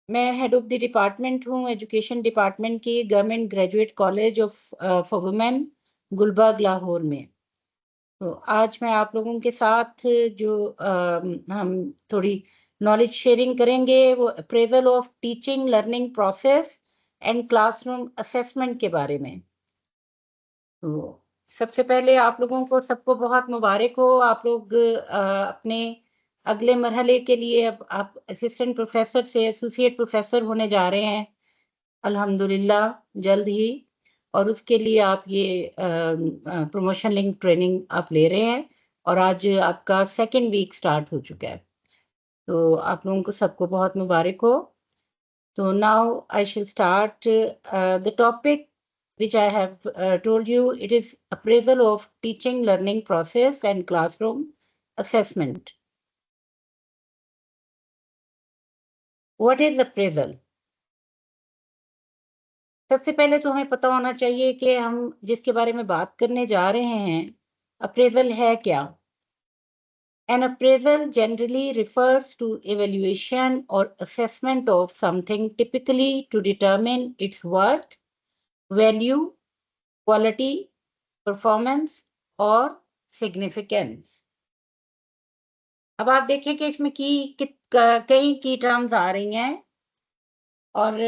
मैं head of the department हूँ, education department की, government graduate college of for women, Gulberg, Lahore में। तो आज मैं आप लोगों के साथ जो हम थोड़ी नॉलेज शेयरिंग करेंगे वो appraisal of teaching learning process and classroom assessment के बारे में। तो सबसे पहले आप लोगों को सबको बहुत मुबारक हो। आप लोग अपने अगले मरहले के लिए अब आप असिस्टेंट प्रोफेसर से एसोसिएट प्रोफेसर होने जा रहे हैं अल्हम्दुलिल्लाह, जल्द ही। और उसके लिए आप ये प्रमोशन लिंक ट्रेनिंग आप ले रहे हैं और आज आपका सेकंड वीक स्टार्ट हो चुका है। तो आप लोगों को सबको बहुत मुबारक हो। So now I shall start the topic which I have told you. It is appraisal of teaching learning process and classroom assessment. What is appraisal? सबसे पहले तो हमें पता होना चाहिए कि हम जिसके बारे में बात करने जा रहे हैं, अप्रेजल है क्या? An appraisal generally refers to evaluation or assessment of something, typically to determine its worth, value, quality, performance और सिग्निफिकेंस। अब आप देखें कि इसमें कई की टर्म्स आ रही हैं और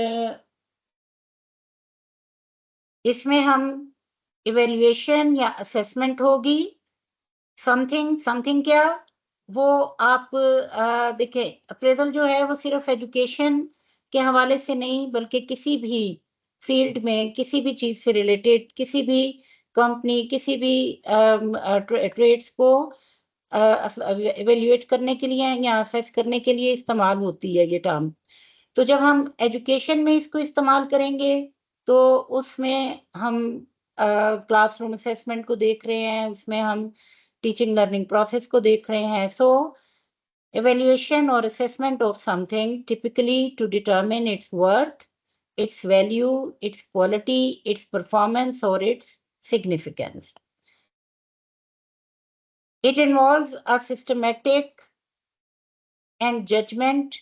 इसमें हम इवैल्यूएशन या असेसमेंट होगी। समथिंग समथिंग क्या, वो आप देखें, अप्रेजल जो है वो सिर्फ एजुकेशन के हवाले से नहीं बल्कि किसी भी फील्ड में किसी भी चीज़ से रिलेटेड किसी भी कंपनी किसी भी ट्रेड्स को इवेल्युएट करने के लिए या असेस करने के लिए इस्तेमाल होती है ये टर्म। तो जब हम एजुकेशन में इसको इस्तेमाल करेंगे तो उसमें हम क्लासरूम असेसमेंट को देख रहे हैं, उसमें हम टीचिंग लर्निंग प्रोसेस को देख रहे हैं। सो evaluation or assessment of something, typically to determine its worth, its value, its quality, its performance or its significance. It involves a systematic and judgment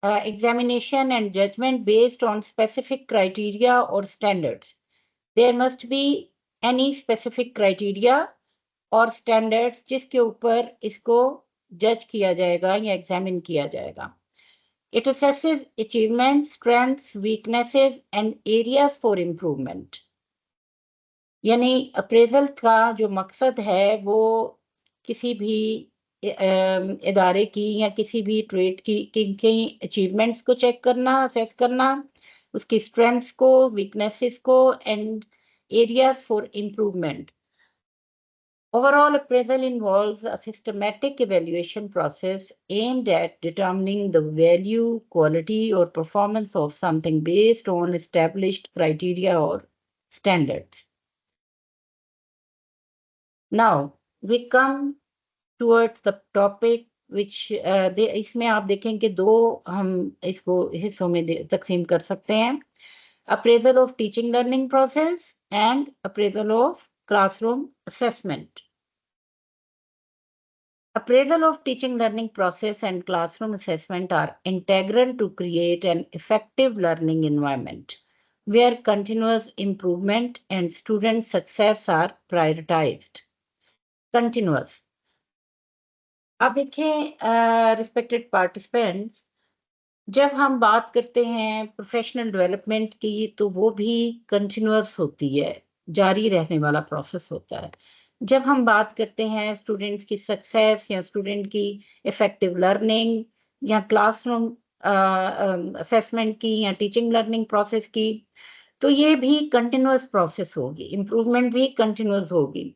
examination and judgment based on specific criteria or standards. There must be any specific criteria और standards जिसके ऊपर इसको जज किया जाएगा या examine किया जाएगा। It assesses achievements, strengths, weaknesses and areas for improvement. यानी अप्रेजल का जो मकसद है वो किसी भी इदारे की या किसी भी ट्रेड की अचीवमेंट्स को चेक करना, असेस करना, उसकी स्ट्रेंथ्स को, वीकनेसेस को and areas for improvement. Overall appraisal involves a systematic evaluation process aimed at determining the value, quality, or performance of something based on established criteria or standards. Now, we come towards the topic which इसमें आप देखें कि दो हम इसको हिस्सों में तकसीम कर सकते हैं, appraisal of teaching learning process and appraisal of classroom assessment. Appraisal of teaching learning process and classroom assessment are integral to create an effective learning environment where continuous improvement and student success are prioritized. Continuous. अब देखें respected participants, जब हम बात करते हैं professional development की तो वो भी कंटिन्यूअस होती है, जारी रहने वाला प्रोसेस होता है। जब हम बात करते हैं स्टूडेंट्स की सक्सेस या स्टूडेंट की इफेक्टिव लर्निंग या क्लासरूम असेसमेंट की या टीचिंग लर्निंग प्रोसेस की, तो ये भी कंटिन्यूअस प्रोसेस होगी, इम्प्रूवमेंट भी कंटिन्यूअस होगी।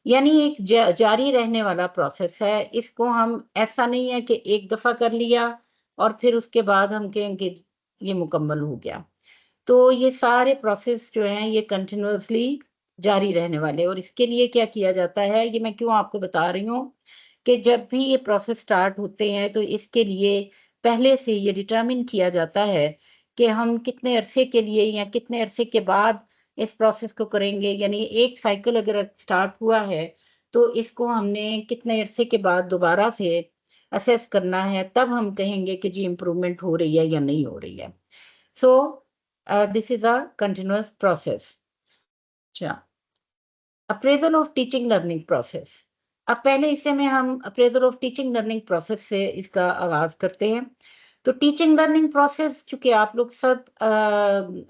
यानी एक जारी रहने वाला प्रोसेस है। इसको हम ऐसा नहीं है कि एक दफ़ा कर लिया और फिर उसके बाद हम कहेंगे ये मुकम्मल हो गया। तो ये सारे प्रोसेस जो हैं ये कंटिन्यूअसली जारी रहने वाले, और इसके लिए क्या किया जाता है ये मैं क्यों आपको बता रही हूँ कि जब भी ये प्रोसेस स्टार्ट होते हैं तो इसके लिए पहले से ये डिटरमिन किया जाता है कि हम कितने अरसे के लिए या कितने अरसे के बाद इस प्रोसेस को करेंगे। यानी एक साइकिल अगर स्टार्ट हुआ है तो इसको हमने कितने अरसे के बाद दोबारा से असेस करना है, तब हम कहेंगे कि जी इम्प्रूवमेंट हो रही है या नहीं हो रही है। So this is a continuous process. अच्छा, appraisal of teaching learning process. अब पहले हिस्से में हम appraisal of teaching learning process से इसका आगाज करते हैं। तो टीचिंग लर्निंग प्रोसेस, चूंकि आप लोग सब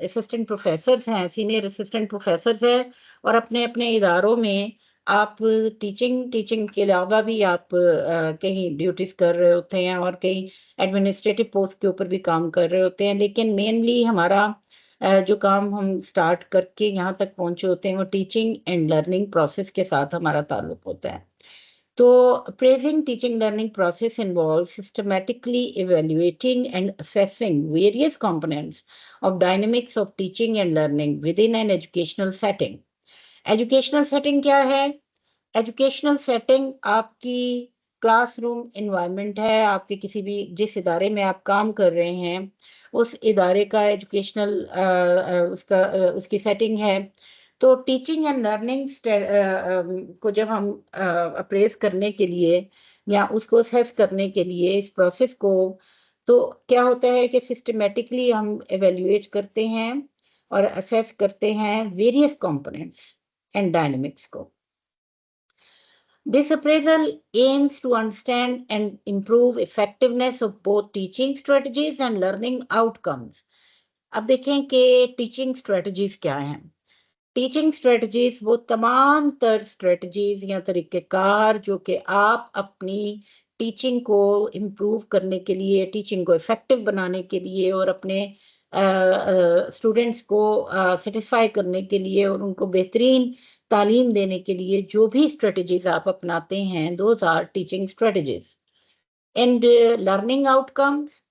असिस्टेंट प्रोफेसर्स हैं, सीनियर असिस्टेंट प्रोफेसर्स हैं, और अपने अपने इदारों में आप टीचिंग टीचिंग के अलावा भी आप कहीं ड्यूटीज कर रहे होते हैं और कहीं एडमिनिस्ट्रेटिव पोस्ट के ऊपर भी काम कर रहे होते हैं, लेकिन मेनली हमारा जो काम हम स्टार्ट करके यहाँ तक पहुंचे होते हैं वो टीचिंग एंड लर्निंग प्रोसेस के साथ हमारा ताल्लुक होता है। तो appraising teaching learning process involves systematically evaluating and assessing various components of dynamics of teaching and learning within an educational setting. Educational setting क्या है? एजुकेशनल सेटिंग आपकी क्लासरूम इन्वायरमेंट है, आपके किसी भी जिस इदारे में आप काम कर रहे हैं उस इदारे का एजुकेशनल उसकी सेटिंग है। तो टीचिंग एंड लर्निंग को जब हम अप्रेज करने के लिए या उसको असेस करने के लिए इस प्रोसेस को, तो क्या होता है कि सिस्टमेटिकली हम एवेल्युएट करते हैं और असेस करते हैं वेरियस कंपोनेंट्स एंड डायनेमिक्स को। This appraisal aims to understand and improve effectiveness of both teaching strategies and learning outcomes. अब देखें कि टीचिंग स्ट्रेटजीज क्या हैं। टीचिंग स्ट्रेटजीज वो तमाम तर स्ट्रेटजीज या तरीक़ेकार जो कि आप अपनी टीचिंग को इम्प्रूव करने के लिए, टीचिंग को इफ़ेक्टिव बनाने के लिए और अपने स्टूडेंट्स को सेटिस्फाई करने के लिए और उनको बेहतरीन तालीम देने के लिए जो भी स्ट्रेटजीज आप अपनाते हैं, those are teaching strategies. And learning outcomes,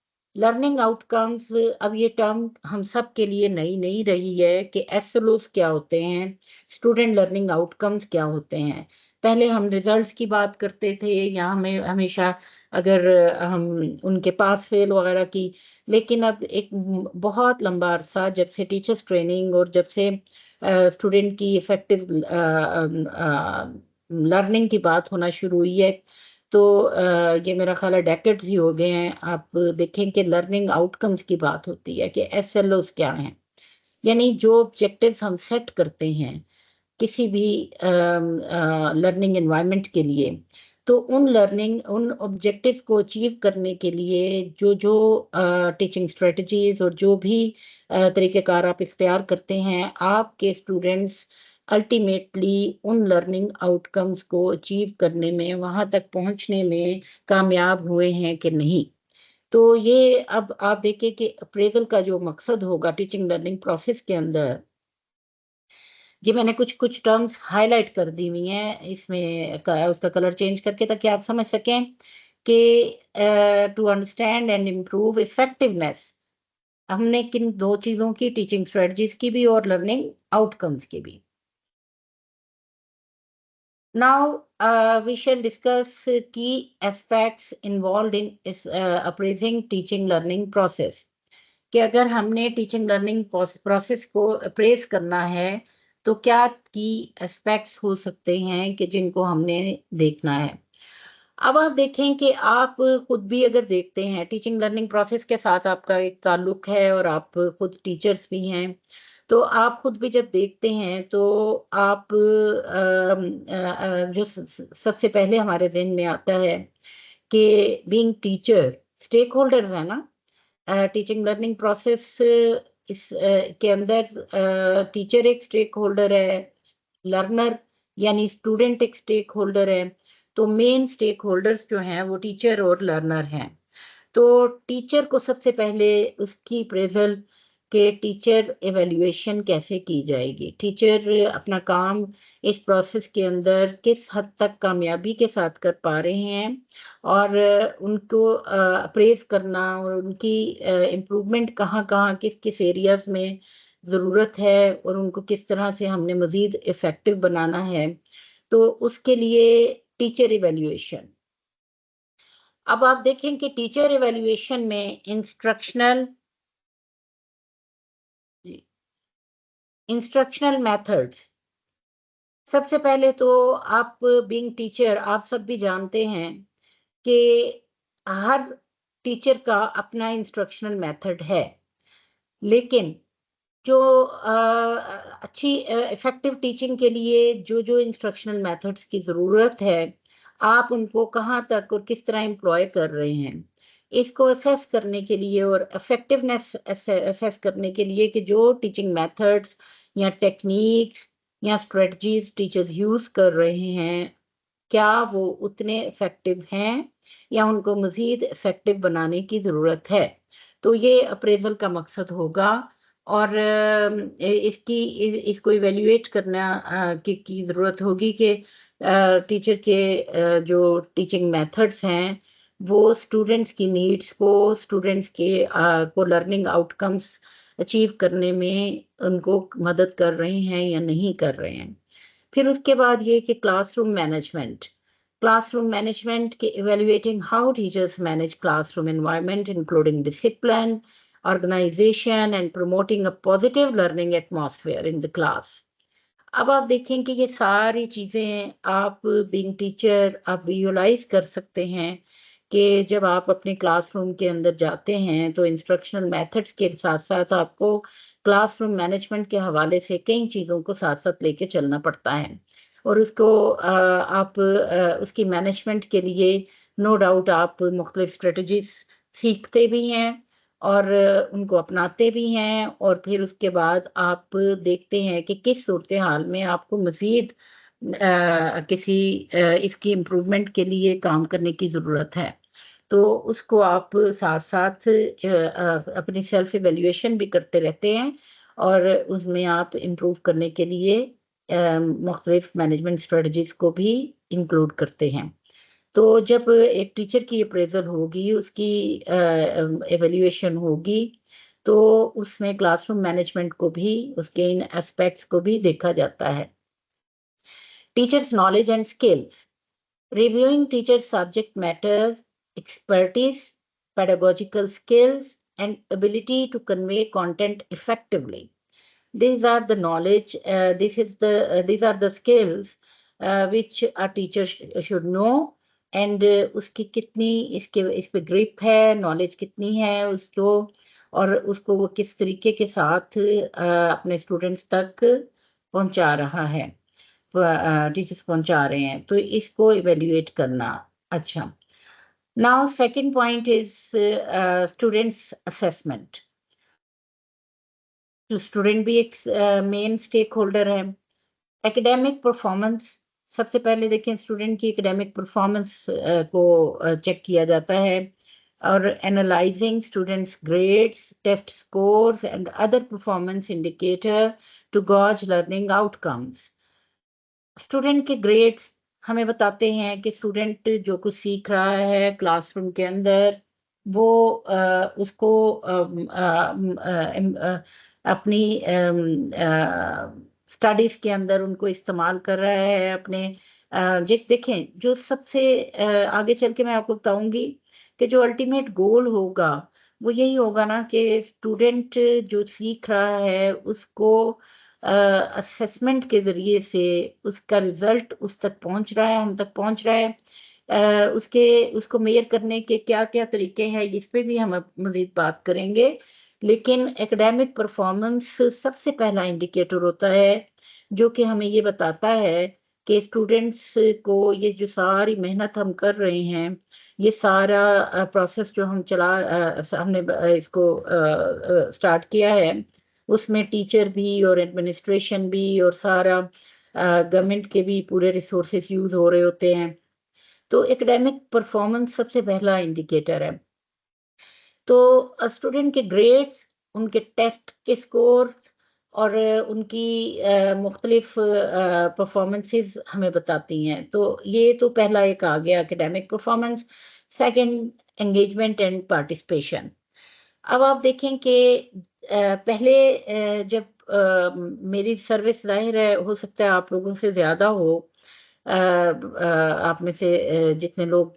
अब ये टर्म हम सब के लिए नई नहीं रही है कि एसएलओस क्या होते हैं, स्टूडेंट लर्निंग आउटकम्स क्या होते हैं। पहले हम रिजल्ट्स की बात करते थे या हमें हमेशा अगर हम उनके पास फेल वगैरह की, लेकिन अब एक बहुत लंबा अरसा जब से टीचर्स ट्रेनिंग और जब से स्टूडेंट की इफेक्टिव लर्निंग की बात होना शुरू हुई है, तो ये मेरा ख्याल है डेकेड्स ही हो गए हैं। आप देखें कि लर्निंग आउटकम्स की बात होती है कि एसएलओस क्या हैं, यानी जो ऑब्जेक्टिव्स हम सेट करते हैं किसी भी लर्निंग एनवायरनमेंट के लिए, तो उन ऑब्जेक्टिव्स को अचीव करने के लिए जो जो टीचिंग स्ट्रेटजीज और जो भी तरीक़ेकार आप इख्तियार करते हैं, आपके स्टूडेंट्स अल्टीमेटली उन लर्निंग आउटकम्स को अचीव करने में, वहाँ तक पहुँचने में कामयाब हुए हैं कि नहीं। तो ये अब आप देखिए कि अप्रेजल का जो मकसद होगा टीचिंग लर्निंग प्रोसेस के अंदर, ये मैंने कुछ कुछ टर्म्स हाईलाइट कर दी हुई हैं इसमें उसका कलर चेंज करके, ताकि आप समझ सकें कि to understand and improve effectiveness हमने किन दो चीजों की, टीचिंग स्ट्रेटजीज की भी और लर्निंग आउटकम्स की भी। Now, we shall discuss key aspects involved in appraising teaching learning process. कि अगर हमने टीचिंग लर्निंग प्रोसेस को अप्रेज करना है तो क्या की एस्पेक्ट्स हो सकते हैं कि जिनको हमने देखना है। अब आप देखें कि आप खुद भी अगर देखते हैं, टीचिंग लर्निंग प्रोसेस के साथ आपका एक ताल्लुक है और आप खुद टीचर्स भी हैं, तो आप खुद भी जब देखते हैं तो आप जो सबसे पहले हमारे ज़हन में आता है कि बीइंग टीचर स्टेक होल्डर है ना। टीचिंग लर्निंग प्रोसेस के अंदर टीचर एक स्टेक होल्डर है, लर्नर यानी स्टूडेंट एक स्टेक होल्डर है। तो मेन स्टेक होल्डर्स जो हैं वो टीचर और लर्नर हैं। तो टीचर को सबसे पहले उसकी अप्रेजल के टीचर एवेल्युएशन कैसे की जाएगी, टीचर अपना काम इस प्रोसेस के अंदर किस हद तक कामयाबी के साथ कर पा रहे हैं और उनको अप्रेज करना और उनकी इम्प्रूवमेंट कहाँ कहाँ किस किस एरियाज में ज़रूरत है और उनको किस तरह से हमने मज़ीद इफ़ेक्टिव बनाना है, तो उसके लिए टीचर इवेल्युएशन। अब आप देखें कि टीचर इवेल्युएशन में इंस्ट्रक्शनल मेथड्स, सबसे पहले तो आप बीइंग टीचर आप सब भी जानते हैं कि हर टीचर का अपना इंस्ट्रक्शनल मेथड है, लेकिन जो अच्छी इफेक्टिव टीचिंग के लिए जो इंस्ट्रक्शनल मेथड्स की ज़रूरत है, आप उनको कहाँ तक और किस तरह एम्प्लॉय कर रहे हैं, इसको असेस करने के लिए और इफेक्टिवनेस असेस करने के लिए कि जो टीचिंग मेथड्स या टेक्निक्स या स्ट्रेटजीज टीचर्स यूज़ कर रहे हैं, क्या वो उतने इफेक्टिव हैं या उनको मज़ीद इफेक्टिव बनाने की ज़रूरत है। तो ये अप्रेज़ल का मकसद होगा और इसको इवैल्यूएट करना की ज़रूरत होगी कि टीचर के जो टीचिंग मेथड्स हैं, वो स्टूडेंट्स की नीड्स को, स्टूडेंट्स के को लर्निंग आउटकम्स अचीव करने में उनको मदद कर रहे हैं या नहीं कर रहे हैं। फिर उसके बाद ये कि क्लासरूम मैनेजमेंट के evaluating how teachers manage classroom environment including discipline, organisation and promoting a positive learning atmosphere in the class. अब आप देखें कि ये सारी चीज़ें आप बीइंग टीचर आप विजुअलाइज कर सकते हैं कि जब आप अपने क्लासरूम के अंदर जाते हैं तो इंस्ट्रक्शनल मेथड्स के साथ साथ आपको क्लासरूम मैनेजमेंट के हवाले से कई चीज़ों को साथ साथ लेके चलना पड़ता है और उसको आप उसकी मैनेजमेंट के लिए नो डाउट आप मुख्तलिफ स्ट्रेटजीज सीखते भी हैं और उनको अपनाते भी हैं और फिर उसके बाद आप देखते हैं कि किस सूरत हाल में आपको मज़ीद किसी इसकी इम्प्रूवमेंट के लिए काम करने की ज़रूरत है। तो उसको आप साथ-साथ अपनी सेल्फ इवैल्यूएशन भी करते रहते हैं और उसमें आप इम्प्रूव करने के लिए मुख्तलिफ मैनेजमेंट स्ट्रेटजीज़ को भी इंक्लूड करते हैं। तो जब एक टीचर की अप्रेज़ल होगी, उसकी इवैल्यूएशन होगी, तो उसमें क्लासरूम मैनेजमेंट को भी, उसके इन एस्पेक्ट्स को भी देखा जाता है। Teachers knowledge and skills, reviewing teachers' subject matter, expertise, pedagogical skills, and ability to convey content effectively. These are the knowledge. These are the skills which a teacher should know. And उसकी कितनी इस पे grip है, knowledge कितनी है उसको और उसको वो किस तरीके के साथ अपने स्टूडेंट्स तक पहुंचा रहा है, टीचर्स पहुंचा रहे हैं, तो इसको इवेल्युएट करना। अच्छा, now second point is students assessment. तो स्टूडेंट भी एक मेन स्टेक होल्डर है। एकेडमिक परफॉर्मेंस, सबसे पहले देखें स्टूडेंट की एकेडमिक परफॉर्मेंस को चेक किया जाता है और analysing students grades, test scores and other performance indicator to gauge learning outcomes. Student के ग्रेड्स हमें बताते हैं कि स्टूडेंट जो कुछ सीख रहा है क्लासरूम के अंदर वो उसको अपनी स्टडीज के अंदर उनको इस्तेमाल कर रहा है अपने देखें जो सबसे आगे चल के मैं आपको बताऊंगी कि जो अल्टीमेट गोल होगा वो यही होगा ना कि स्टूडेंट जो सीख रहा है उसको असेसमेंट के ज़रिए से उसका रिज़ल्ट उस तक पहुंच रहा है, हम तक पहुंच रहा है। उसके उसको मेज़र करने के क्या-क्या तरीके हैं, इस पे भी हम अब मज़ीद बात करेंगे। लेकिन एकेडमिक परफॉर्मेंस सबसे पहला इंडिकेटर होता है, जो कि हमें ये बताता है कि स्टूडेंट्स को ये जो सारी मेहनत हम कर रहे हैं, ये सारा प्रोसेस जो हमने इसको स्टार्ट किया है उसमें टीचर भी और एडमिनिस्ट्रेशन भी और सारा गवर्नमेंट के भी पूरे रिसोर्सेज यूज हो रहे होते हैं। तो एकेडमिक परफॉर्मेंस सबसे पहला इंडिकेटर है। तो स्टूडेंट के ग्रेड्स, उनके टेस्ट के स्कोर और उनकी मुख्तलिफ परफॉर्मेंसेस हमें बताती हैं। तो ये तो पहला एक आ गया academic performance. Second, engagement and participation. अब आप देखें कि पहले जब मेरी सर्विस ज़ाहिर है हो सकता है आप लोगों से ज़्यादा हो, आप में से जितने लोग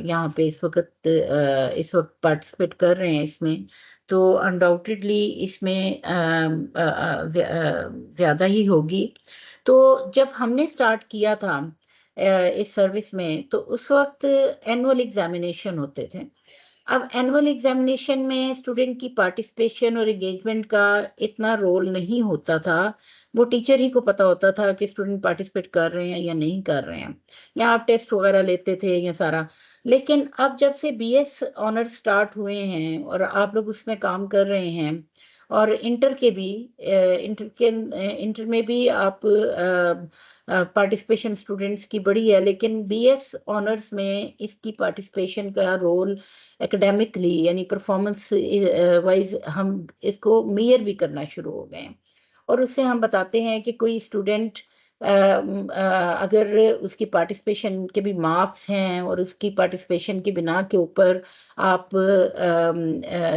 यहाँ पे इस वक्त पार्टिसिपेट कर रहे हैं इसमें, तो अनडाउटेडली इसमें ज़्यादा ही होगी। तो जब हमने स्टार्ट किया था इस सर्विस में, तो उस वक्त एनुअल एग्जामिनेशन होते थे। अब एनुअल एग्जामिनेशन में स्टूडेंट की पार्टिसिपेशन और एंगेजमेंट का इतना रोल नहीं होता था। वो टीचर ही को पता होता था कि स्टूडेंट पार्टिसिपेट कर रहे हैं या नहीं कर रहे हैं, या आप टेस्ट वगैरह लेते थे ये सारा। लेकिन अब जब से बीएस ऑनर्स स्टार्ट हुए हैं और आप लोग उसमें काम कर रहे हैं, और इंटर के भी, इंटर में भी आप पार्टिसिपेशन स्टूडेंट्स की बढ़ी है, लेकिन बीएस ऑनर्स में इसकी पार्टिसिपेशन का रोल एकेडमिकली यानी परफॉर्मेंस वाइज हम इसको मेयर भी करना शुरू हो गए हैं। और उससे हम बताते हैं कि कोई स्टूडेंट अगर उसकी पार्टिसिपेशन के भी मार्क्स हैं और उसकी पार्टिसिपेशन की बिना के ऊपर आप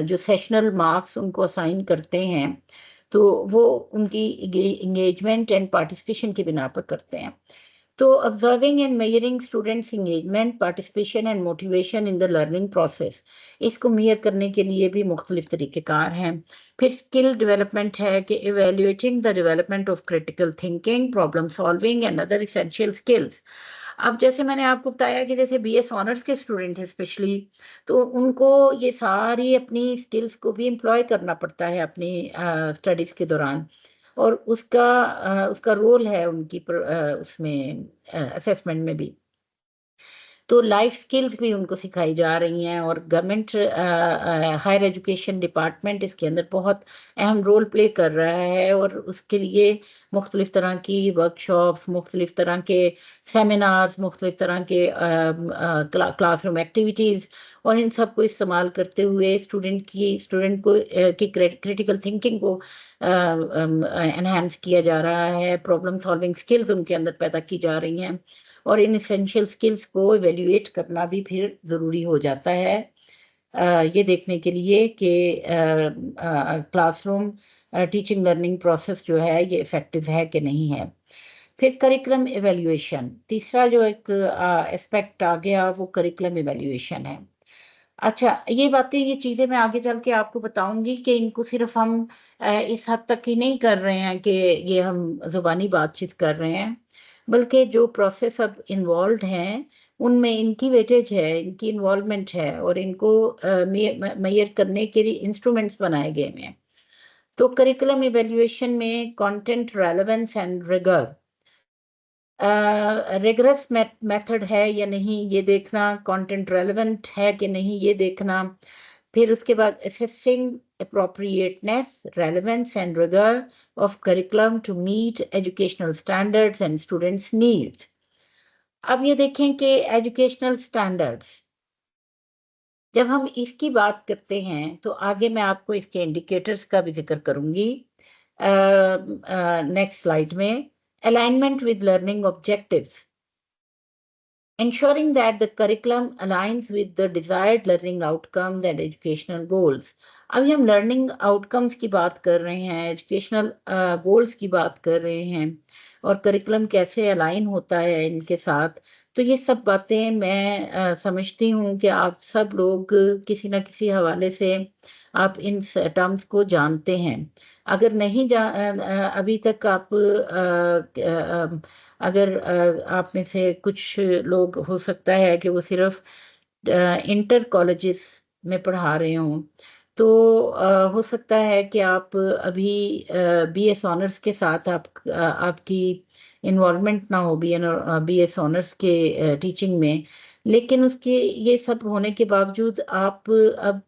जो सेशनल मार्क्स उनको असाइन करते हैं, तो वो उनकी एंगेजमेंट एंड पार्टिसिपेशन की बिना पर करते हैं। तो observing and measuring students engagement, participation and motivation in the learning process, इसको मेयर करने के लिए भी मुख्तलिफ तरीक़ेकार हैं। फिर स्किल डेवलपमेंट है कि evaluating the development of critical thinking, problem solving and other essential skills। अब जैसे मैंने आपको बताया कि जैसे बीएस ऑनर्स के स्टूडेंट हैं स्पेशली, तो उनको ये सारी अपनी स्किल्स को भी एम्प्लॉय करना पड़ता है अपनी स्टडीज़ के दौरान। और उसका रोल है उनकी उसमें असेसमेंट में भी। तो लाइफ स्किल्स भी उनको सिखाई जा रही हैं, और गवर्नमेंट हायर एजुकेशन डिपार्टमेंट इसके अंदर बहुत अहम रोल प्ले कर रहा है, और उसके लिए मुख्तलिफ तरह की वर्कशॉप्स, मुख्तलिफ तरह के सेमिनार्स, मुख्तलिफ तरह के क्लासरूम एक्टिविटीज़, और इन सब को इस्तेमाल करते हुए स्टूडेंट को की क्रिटिकल थिंकिंग को एनहांस किया जा रहा है। प्रॉब्लम सॉल्विंग स्किल्स उनके अंदर पैदा की जा रही हैं, और इन एसेंशियल स्किल्स को इवैल्यूएट करना भी फिर ज़रूरी हो जाता है, ये देखने के लिए कि क्लासरूम टीचिंग लर्निंग प्रोसेस जो है ये इफ़ेक्टिव है कि नहीं है। फिर करिकुलम इवैल्यूएशन, तीसरा जो एक एस्पेक्ट आ गया वो करिकुलम इवैल्यूएशन है। अच्छा, ये चीज़ें मैं आगे चल के आपको बताऊँगी कि इनको सिर्फ़ हम इस हद तक ही नहीं कर रहे हैं कि ये हम ज़ुबानी बातचीत कर रहे हैं, बल्कि जो प्रोसेस अब इन्वॉल्व्ड हैं, उनमें इनकी वेटेज है, इनकी इन्वॉल्वमेंट है, और इनको मेयर करने के लिए इंस्ट्रूमेंट्स बनाए गए हैं। तो करिकुलम इवैल्यूएशन में content relevance and rigour, rigorous method है या नहीं ये देखना, कंटेंट रेलेवेंट है कि नहीं ये देखना। फिर उसके बाद assessing appropriateness, relevance and rigor of curriculum to meet educational standards and students' needs। अब ये देखें कि एजुकेशनल स्टैंडर्ड्स, जब हम इसकी बात करते हैं तो आगे मैं आपको इसके इंडिकेटर्स का भी जिक्र करूंगी नेक्स्ट स्लाइड में। Alignment with learning objectives, ensuring that the curriculum aligns with the desired learning outcomes and educational goals। अभी हम लर्निंग आउटकम्स की बात कर रहे हैं, एजुकेशनल गोल्स की बात कर रहे हैं, और करिकुलम कैसे अलाइन होता है इनके साथ। तो ये सब बातें मैं समझती हूँ कि आप सब लोग किसी न किसी हवाले से आप इन टर्म्स को जानते हैं। अगर नहीं अभी तक आप अगर आप में से कुछ लोग हो सकता है कि वो सिर्फ इंटर कॉलेजेस में पढ़ा रहे हों, तो हो सकता है कि आप अभी बीएस ऑनर्स के साथ आपकी इन्वॉल्वमेंट ना हो बीएस ऑनर्स के टीचिंग में, लेकिन उसके ये सब होने के बावजूद आप अब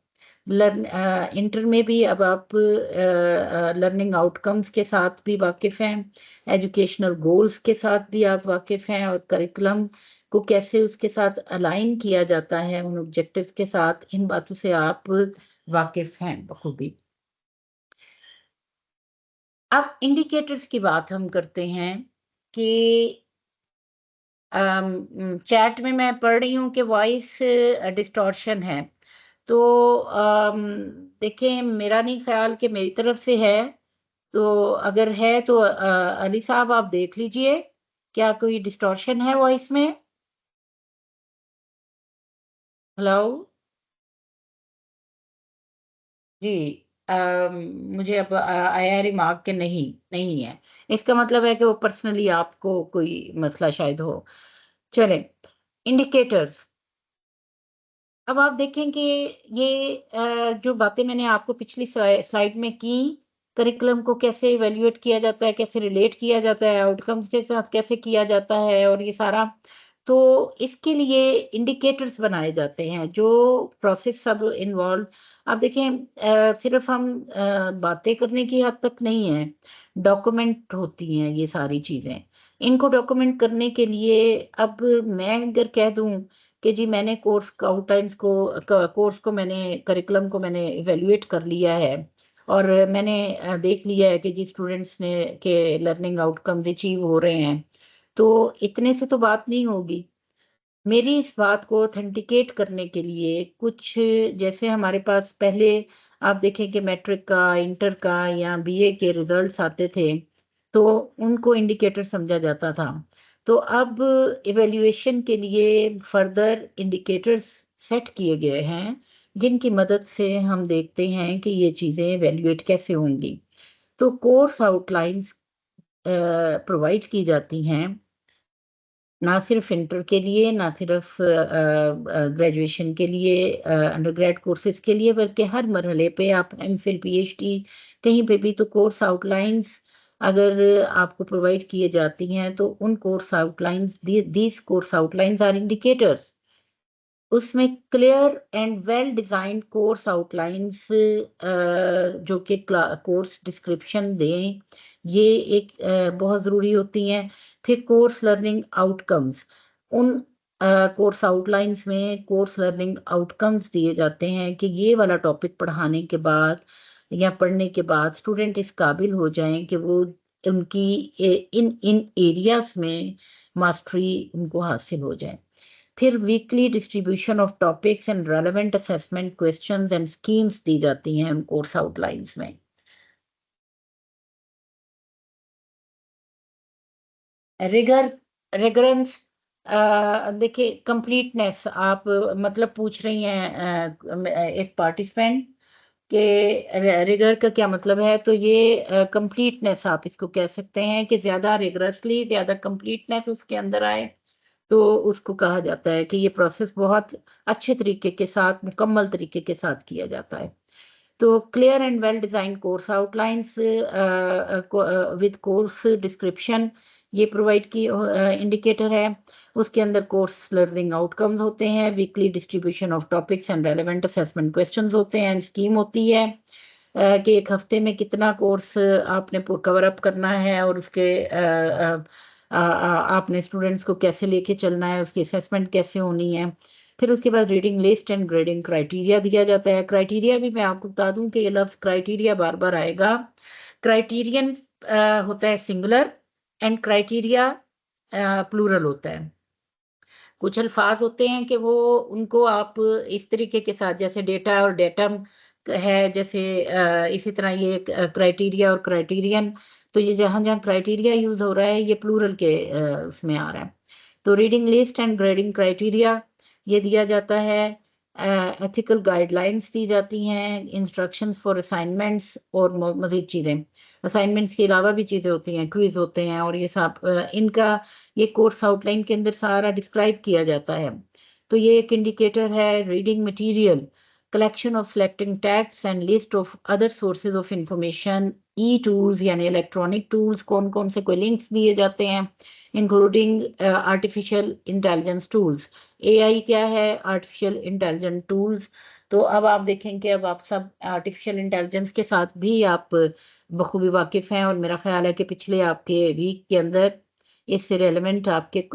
इंटर में भी अब आप लर्निंग आउटकम्स के साथ भी वाकिफ हैं, एजुकेशनल गोल्स के साथ भी आप वाकिफ हैं, और करिकुलम को कैसे उसके साथ अलाइन किया जाता है उन ऑब्जेक्टिव्स के साथ, इन बातों से आप वाकिफ हैं बखूबी। अब इंडिकेटर्स की बात हम करते हैं कि चैट में मैं पढ़ रही हूँ कि वॉइस डिस्टॉर्शन है। तो देखें, मेरा नहीं ख्याल कि मेरी तरफ से है। तो अगर है तो अली साहब आप देख लीजिए, क्या कोई डिस्टॉर्शन है वॉइस में? हेलो जी। मुझे अब आया रिमार्क के नहीं नहीं है। इसका मतलब है कि वो पर्सनली आपको कोई मसला शायद हो। चले, इंडिकेटर्स। अब आप देखें कि ये जो बातें मैंने आपको पिछली स्लाइड में की, करिकुलम को कैसे इवैल्यूएट किया जाता है, कैसे रिलेट किया जाता है, आउटकम्स के साथ कैसे किया जाता है और ये सारा, तो इसके लिए इंडिकेटर्स बनाए जाते हैं जो प्रोसेस सब इन्वॉल्व। आप देखें सिर्फ हम बातें करने की हद तक नहीं है, डॉक्यूमेंट होती हैं ये सारी चीज़ें। इनको डॉक्यूमेंट करने के लिए अब मैं अगर कह दूं कि जी मैंने कोर्स को मैंने करिकुलम को मैंने इवेल्युएट कर लिया है और मैंने देख लिया है कि जी स्टूडेंट्स ने के लर्निंग आउटकम्स अचीव हो रहे हैं, तो इतने से तो बात नहीं होगी। मेरी इस बात को ऑथेंटिकेट करने के लिए कुछ, जैसे हमारे पास पहले आप देखें कि मैट्रिक का, इंटर का या बीए के रिजल्ट्स आते थे, तो उनको इंडिकेटर समझा जाता था। तो अब इवैल्यूएशन के लिए फर्दर इंडिकेटर्स सेट किए गए हैं जिनकी मदद से हम देखते हैं कि ये चीज़ें इवैल्यूएट कैसे होंगी। तो कोर्स आउटलाइंस प्रोवाइड की जाती हैं, ना सिर्फ इंटर के लिए, ना सिर्फ ग्रेजुएशन के लिए, अंडरग्रेड कोर्सेज के लिए, बल्कि हर मरहले पे आप एमफिल पीएचडी कहीं पे भी तो कोर्स आउटलाइंस अगर आपको प्रोवाइड किए जाती हैं तो उन course outlines, these course outlines are indicators. उसमें clear and well designed course outlines जो कि कोर्स डिस्क्रिप्शन दें, ये एक बहुत ज़रूरी होती हैं। फिर कोर्स लर्निंग आउटकम्स, उन कोर्स आउटलाइंस में कोर्स लर्निंग आउटकम्स दिए जाते हैं कि ये वाला टॉपिक पढ़ाने के बाद या पढ़ने के बाद स्टूडेंट इस काबिल हो जाएं कि वो उनकी इन इन एरियाज में मास्टरी उनको हासिल हो जाए। फिर weekly distribution of topics and relevant assessment questions and schemes दी जाती हैं कोर्स आउटलाइंस में। रिगर रिगरेंस, देखिए कंप्लीटनेस आप मतलब पूछ रही हैं एक पार्टिसिपेंट के रिगर का क्या मतलब है, तो ये कंप्लीटनेस आप इसको कह सकते हैं कि ज्यादा रिगरसली, ज्यादा कंप्लीटनेस उसके अंदर आए, तो उसको कहा जाता है कि ये प्रोसेस बहुत अच्छे तरीके के साथ, मुकम्मल तरीके के साथ किया जाता है। तो clear and well design course outlines with course description, ये प्रोवाइड की इंडिकेटर है। उसके अंदर कोर्स लर्निंग आउटकम्स होते हैं, weekly distribution of topics and relevant assessment questions होते हैं, एंड स्कीम होती है कि एक हफ्ते में कितना कोर्स आपने कवर अप करना है और उसके आपने स्टूडेंट्स को कैसे लेके चलना है, उसकी असेसमेंट कैसे होनी है। फिर उसके बाद reading list and grading criteria दिया जाता है। क्राइटेरिया भी मैं आपको बता दूं कि ये लफ्ज क्राइटेरिया बार बार आएगा। क्राइटेरियन होता है सिंगुलर एंड क्राइटेरिया प्लूरल होता है। कुछ अल्फाज होते हैं कि वो उनको आप इस तरीके के साथ, जैसे डेटा और डेटम है, जैसे इसी तरह ये क्राइटेरिया और क्राइटेरियन, तो ये जहां जहां क्राइटेरिया यूज हो रहा है ये प्लूरल के उसमें आ रहा है। तो reading list and grading criteria ये दिया जाता है। एथिकल गाइडलाइंस दी जाती हैं, इंस्ट्रक्शंस फॉर असाइनमेंट्स और मजीद चीज़ें। असाइनमेंट्स के अलावा भी चीज़ें होती हैं, क्विज होते हैं और ये सब इनका ये कोर्स आउटलाइन के अंदर सारा डिस्क्राइब किया जाता है। तो ये एक इंडिकेटर है। Reading material, collection of selecting text and list of other sources of information. E tools यानी इलेक्ट्रॉनिक टूल्स, कौन कौन से कोई लिंक्स दिए जाते हैं, including artificial intelligence tools. AI क्या है? Artificial intelligence tools. तो अब आप देखें कि अब आप सब आर्टिफिशियल इंटेलिजेंस के साथ भी आप बखूबी वाकिफ हैं, और मेरा ख्याल है कि पिछले आपके वीक के अंदर इससे रेलेवेंट आपके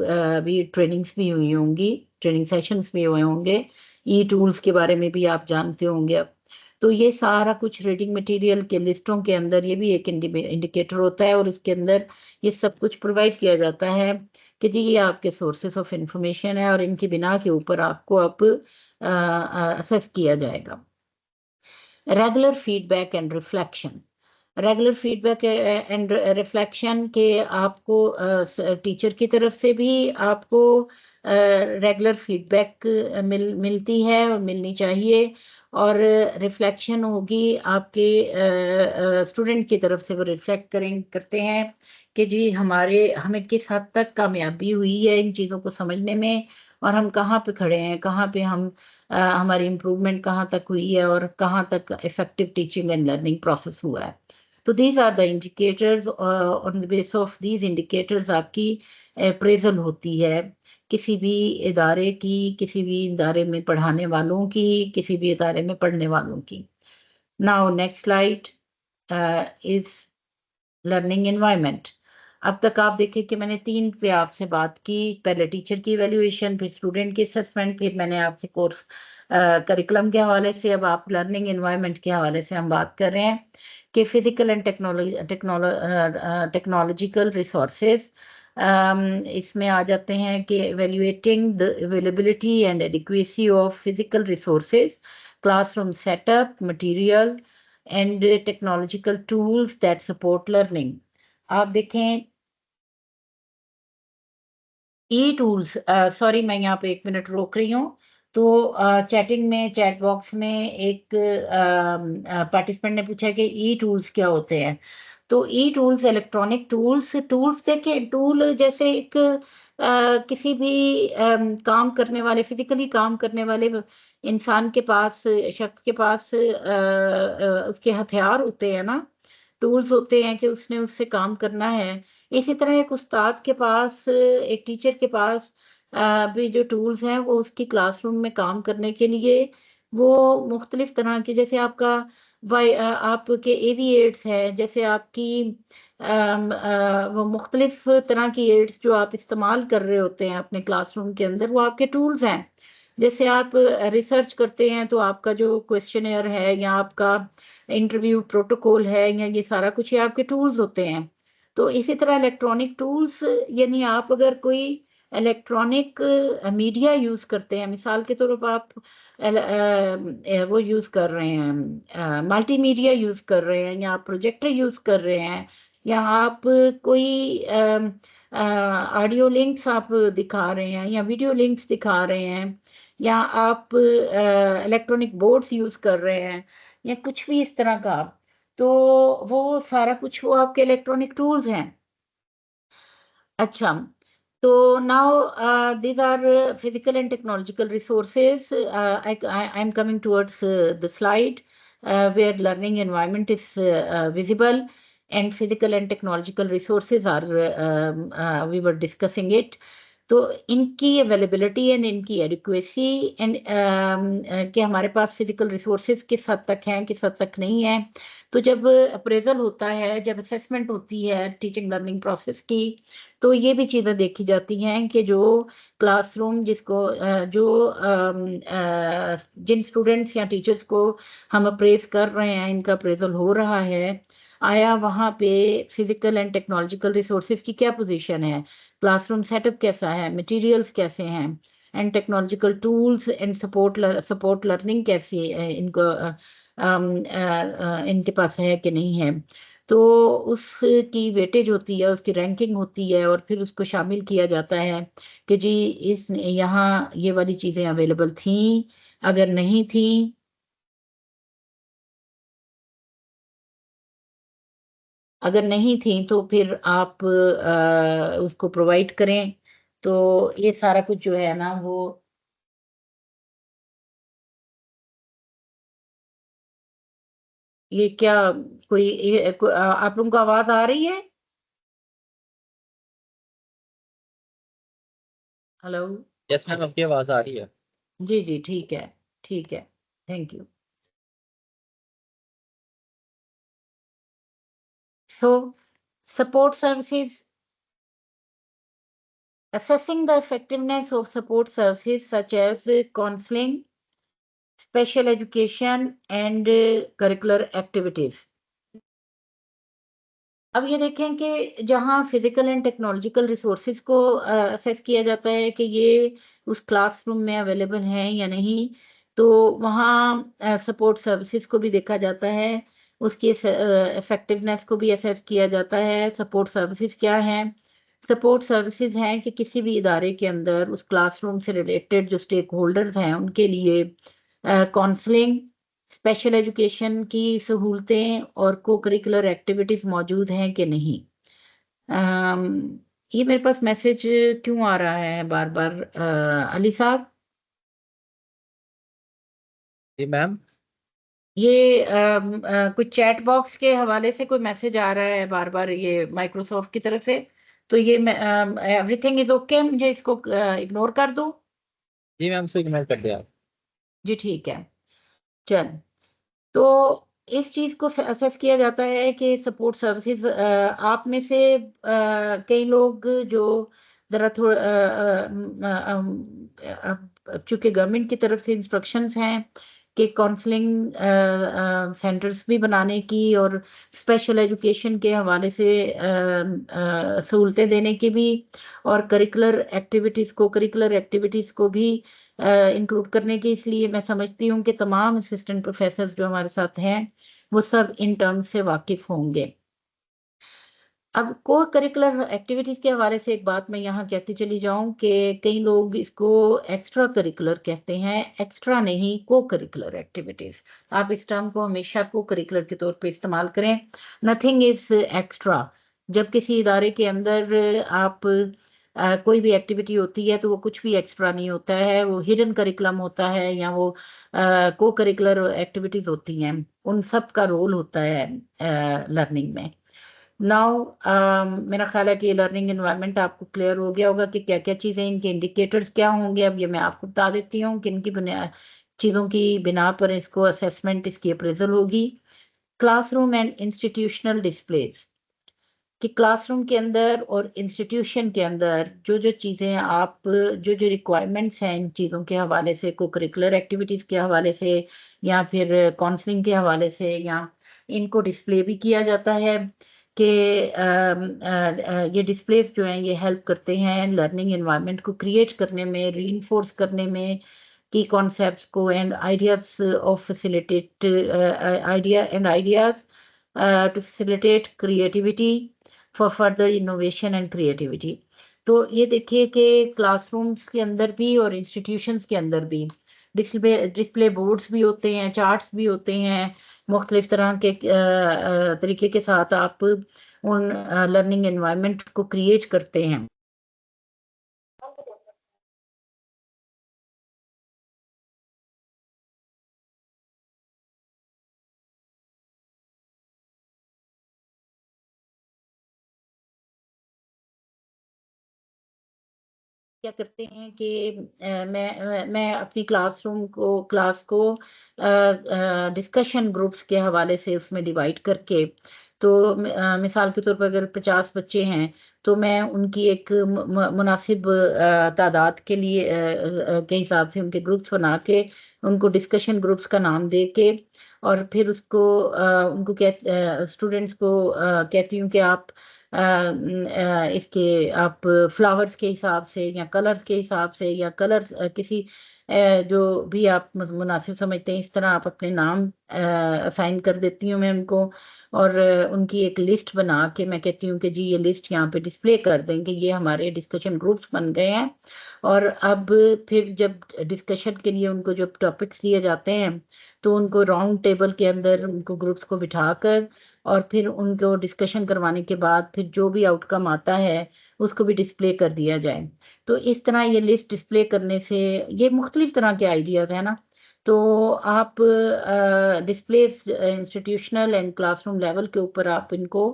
भी ट्रेनिंग्स भी हुई होंगी, ट्रेनिंग सेशंस भी हुए होंगे, ई टूल्स के बारे में भी आप जानते होंगे अब। तो ये सारा कुछ रीडिंग मटेरियल के लिस्टों के अंदर ये भी एक इंडिकेटर होता है, और इसके अंदर ये सब कुछ प्रोवाइड किया जाता है कि जी ये आपके सोर्सेस ऑफ इंफॉर्मेशन है और इनकी बिना के ऊपर आपको अब असेस किया जाएगा। Regular feedback and reflection. Regular feedback and reflection के आपको टीचर की तरफ से भी आपको रेगुलर फीडबैक मिलती है और मिलनी चाहिए, और रिफ्लेक्शन होगी आपके स्टूडेंट की तरफ से, वो रिफ्लेक्ट करते हैं कि जी हमें किस हद तक कामयाबी हुई है इन चीज़ों को समझने में, और हम कहाँ पे खड़े हैं, कहाँ पे हमारी इम्प्रूवमेंट कहाँ तक हुई है, और कहाँ तक effective teaching and learning process हुआ है। तो these are the indicators, on the base of these indicators आपकी अप्रेजल होती है किसी भी इदारे की, किसी भी इदारे में पढ़ाने वालों की, किसी भी इदारे में पढ़ने वालों की। Now next slide is learning environment. अब तक आप देखें कि मैंने 3 पे आपसे बात की, पहले टीचर की इवेल्युएशन, फिर स्टूडेंट की असेसमेंट, फिर मैंने आपसे कोर्स करिकुलम के हवाले से, अब आप लर्निंग एनवायरनमेंट के हवाले से हम बात कर रहे हैं कि फिजिकल एंड टेक्नोलॉजिकल रिसोर्सेज इसमें आ जाते हैं कि evaluating the availability and adequacy of physical resources, classroom setup, material and technological tools that support learning. आप देखें ई टूल्स, सॉरी मैं यहाँ पे 1 मिनट रोक रही हूँ। तो चैटिंग में, चैट बॉक्स में एक पार्टिसिपेंट ने पूछा कि ई टूल्स क्या होते हैं। तो ई टूल्स इलेक्ट्रॉनिक टूल्स देखें, टूल जैसे एक किसी भी काम करने वाले, फिजिकली काम करने वाले इंसान के पास, शख्स के पास उसके हथियार होते हैं ना, टूल्स होते हैं कि उसने उससे काम करना है। इसी तरह एक उस्ताद के पास, एक टीचर के पास भी जो टूल्स हैं वो उसकी क्लासरूम में काम करने के लिए वो मुख्तलिफ तरह के, जैसे आपके एवी एड्स है, जैसे आपकी वो मुख्तलिफ तरह की एड्स जो आप इस्तेमाल कर रहे होते हैं अपने क्लासरूम के अंदर, वो आपके टूल्स हैं। जैसे आप रिसर्च करते हैं तो आपका जो क्वेश्चनेयर है या आपका इंटरव्यू प्रोटोकॉल है, या ये सारा कुछ ये आपके टूल्स होते हैं। तो इसी तरह इलेक्ट्रॉनिक टूल्स, यानी आप अगर कोई इलेक्ट्रॉनिक मीडिया यूज करते हैं, मिसाल के तौर पर आप वो यूज कर रहे हैं, मल्टीमीडिया यूज कर रहे हैं, या आप प्रोजेक्टर यूज कर रहे हैं, या आप कोई ऑडियो लिंक्स आप दिखा रहे हैं, या वीडियो लिंक्स दिखा रहे हैं, या आप इलेक्ट्रॉनिक बोर्ड्स यूज कर रहे हैं, या कुछ भी इस तरह का, तो वो सारा कुछ वो आपके इलेक्ट्रॉनिक टूल्स हैं। अच्छा, तो now these are physical and technological resources. I'm coming towards the slide where learning environment is visible, and physical and technological resources are we were discussing it. तो इनकी अवेलेबिलिटी एंड इनकी adequacy and कि हमारे पास physical resources किस हद तक हैं, किस हद तक नहीं है। तो जब अप्रेजल होता है, जब असेसमेंट होती है टीचिंग लर्निंग प्रोसेस की, तो ये भी चीज़ें देखी जाती हैं कि जो क्लासरूम जिन स्टूडेंट्स या टीचर्स को हम अप्रेज कर रहे हैं, इनका अप्रेजल हो रहा है, आया वहाँ पे फिजिकल एंड टेक्नोलॉजिकल रिसोर्सेज की क्या पोजीशन है, क्लासरूम सेटअप कैसा है, मटेरियल्स कैसे हैं, and technological tools and support learning कैसी इनके पास है कि नहीं है। तो उसकी वेटेज होती है, उसकी रैंकिंग होती है, और फिर उसको शामिल किया जाता है कि जी इस यहाँ ये वाली चीज़ें अवेलेबल थी, अगर नहीं थी, तो फिर आप उसको प्रोवाइड करें। तो ये सारा कुछ जो है ना वो, ये क्या, आप लोगों को आवाज आ रही है? हेलो? यस मैम, आपकी आवाज आ रही है। जी जी, ठीक है, ठीक है, thank you. So support services, assessing the effectiveness of support services such as counseling, special education and curricular activities. अब ये देखें कि जहाँ फिजिकल एंड टेक्नोलॉजिकल रिसोर्सेज को असेस किया जाता है कि ये उस क्लासरूम में अवेलेबल हैं या नहीं, तो वहाँ सपोर्ट सर्विसेज को भी देखा जाता है, उसकी इफेक्टिवनेस को भी असेस किया जाता है, सपोर्ट सर्विसेज क्या हैं, सपोर्ट सर्विसेज हैं कि किसी भी इदारे के अंदर उस क्लासरूम से रिलेटेड जो स्टेक होल्डर्स हैं उनके लिए काउंसलिंग, स्पेशल एजुकेशन की सहूलतें और को करिकुलर एक्टिविटीज मौजूद हैं कि नहीं। ये मेरे पास मैसेज क्यों आ रहा है बार बार, अली साहब? जी मैम। ये कुछ चैट बॉक्स के हवाले से कोई मैसेज आ रहा है बार बार, ये माइक्रोसॉफ्ट की तरफ से। तो ये एवरीथिंग इज ओके, मुझे इसको इग्नोर कर दूं? जी मैम, इसको इग्नोर कर दिया। जी ठीक है। चल, तो इस चीज को असेस किया जाता है कि सपोर्ट सर्विसेज, आप में से कई लोग जो जरा थोड़ा चूंकि गवर्नमेंट की तरफ से इंस्ट्रक्शंस हैं कि काउंसलिंग सेंटर्स भी बनाने की और स्पेशल एजुकेशन के हवाले से सहूलतें देने की भी, और करिकुलर एक्टिविटीज को भी इंक्लूड करने की, इसलिए मैं समझती हूँ कि तमाम असिस्टेंट प्रोफेसर जो हमारे साथ हैं वो सब इन टर्म्स से वाकिफ होंगे। अब को करिकुलर एक्टिविटीज के हवाले से एक बात मैं यहाँ कहती चली जाऊं कि कई लोग इसको एक्स्ट्रा करिकुलर कहते हैं, एक्स्ट्रा नहीं, को करिकुलर एक्टिविटीज। आप इस टर्म को हमेशा को करिकुलर के तौर पे इस्तेमाल करें, नथिंग इज एक्स्ट्रा। जब किसी इदारे के अंदर आप कोई भी एक्टिविटी होती है तो वो कुछ भी एक्स्ट्रा नहीं होता है, वो हिडन करिकुलम होता है या वो को करिकुलर एक्टिविटीज होती हैं, उन सब का रोल होता है लर्निंग में। नाउ मेरा ख्याल है कि लर्निंग एनवायरनमेंट आपको क्लियर हो गया होगा कि क्या क्या चीज़ें, इनके इंडिकेटर्स क्या होंगे। अब ये मैं आपको बता देती हूँ कि इनकी चीज़ों की बिना पर इसको असेसमेंट, इसकी अप्रेजल होगी। क्लासरूम एंड इंस्टीट्यूशनल डिस्प्लेज, कि क्लासरूम के अंदर और इंस्टीट्यूशन के अंदर जो जो चीज़ें आप, जो जो रिक्वायरमेंट्स हैं इन चीज़ों के हवाले से, को करिकुलर एक्टिविटीज़ के हवाले से या फिर काउंसलिंग के हवाले से, या इनको डिस्प्ले भी किया जाता है कि ये डिस्प्लेस जो हैं ये हेल्प करते हैं लर्निंग एनवायरनमेंट को क्रिएट करने में, रीइंफोर्स करने में, की कॉन्सेप्ट्स को and ideas of facilitate ideas to facilitate creativity for further innovation and creativity. तो ये देखिए कि क्लासरूम्स के अंदर भी और इंस्टीट्यूशंस के अंदर भी डिस्प्ले बोर्ड्स भी होते हैं, चार्ट्स भी होते हैं, मुख्तलिफ तरह के तरीके के साथ आप उन लर्निंग एनवायरनमेंट को क्रिएट करते हैं। क्या करते हैं कि मैं अपनी क्लास को डिस्कशन ग्रुप्स के हवाले से उसमें डिवाइड करके, तो मिसाल के तौर पर अगर 50 बच्चे हैं तो मैं उनकी एक मुनासिब तादाद के लिए के हिसाब से उनके ग्रुप्स बना के उनको डिस्कशन ग्रुप्स का नाम दे के, और फिर उसको उनको स्टूडेंट्स को कहती हूँ कि आप इसके आप फ्लावर्स के हिसाब से या कलर्स के हिसाब से या कलर्स किसी जो भी आप मुनासिब समझते हैं, इस तरह आप अपने नाम असाइन कर देती हूँ मैं उनको। और उनकी एक लिस्ट बना के मैं कहती हूँ कि जी ये लिस्ट यहाँ पे डिस्प्ले कर देंगे, ये हमारे डिस्कशन ग्रुप्स बन गए हैं। और अब फिर जब डिस्कशन के लिए उनको जब टॉपिक्स दिए जाते हैं तो उनको राउंड टेबल के अंदर उनको ग्रुप्स को बिठाकर और फिर उनको डिस्कशन करवाने के बाद फिर जो भी आउटकम आता है उसको भी डिस्प्ले कर दिया जाए। तो इस तरह ये लिस्ट डिस्प्ले करने से ये मुख्तलिफ तरह के आइडियाज़ हैं ना। तो आप display institutional and classroom level के ऊपर आप इनको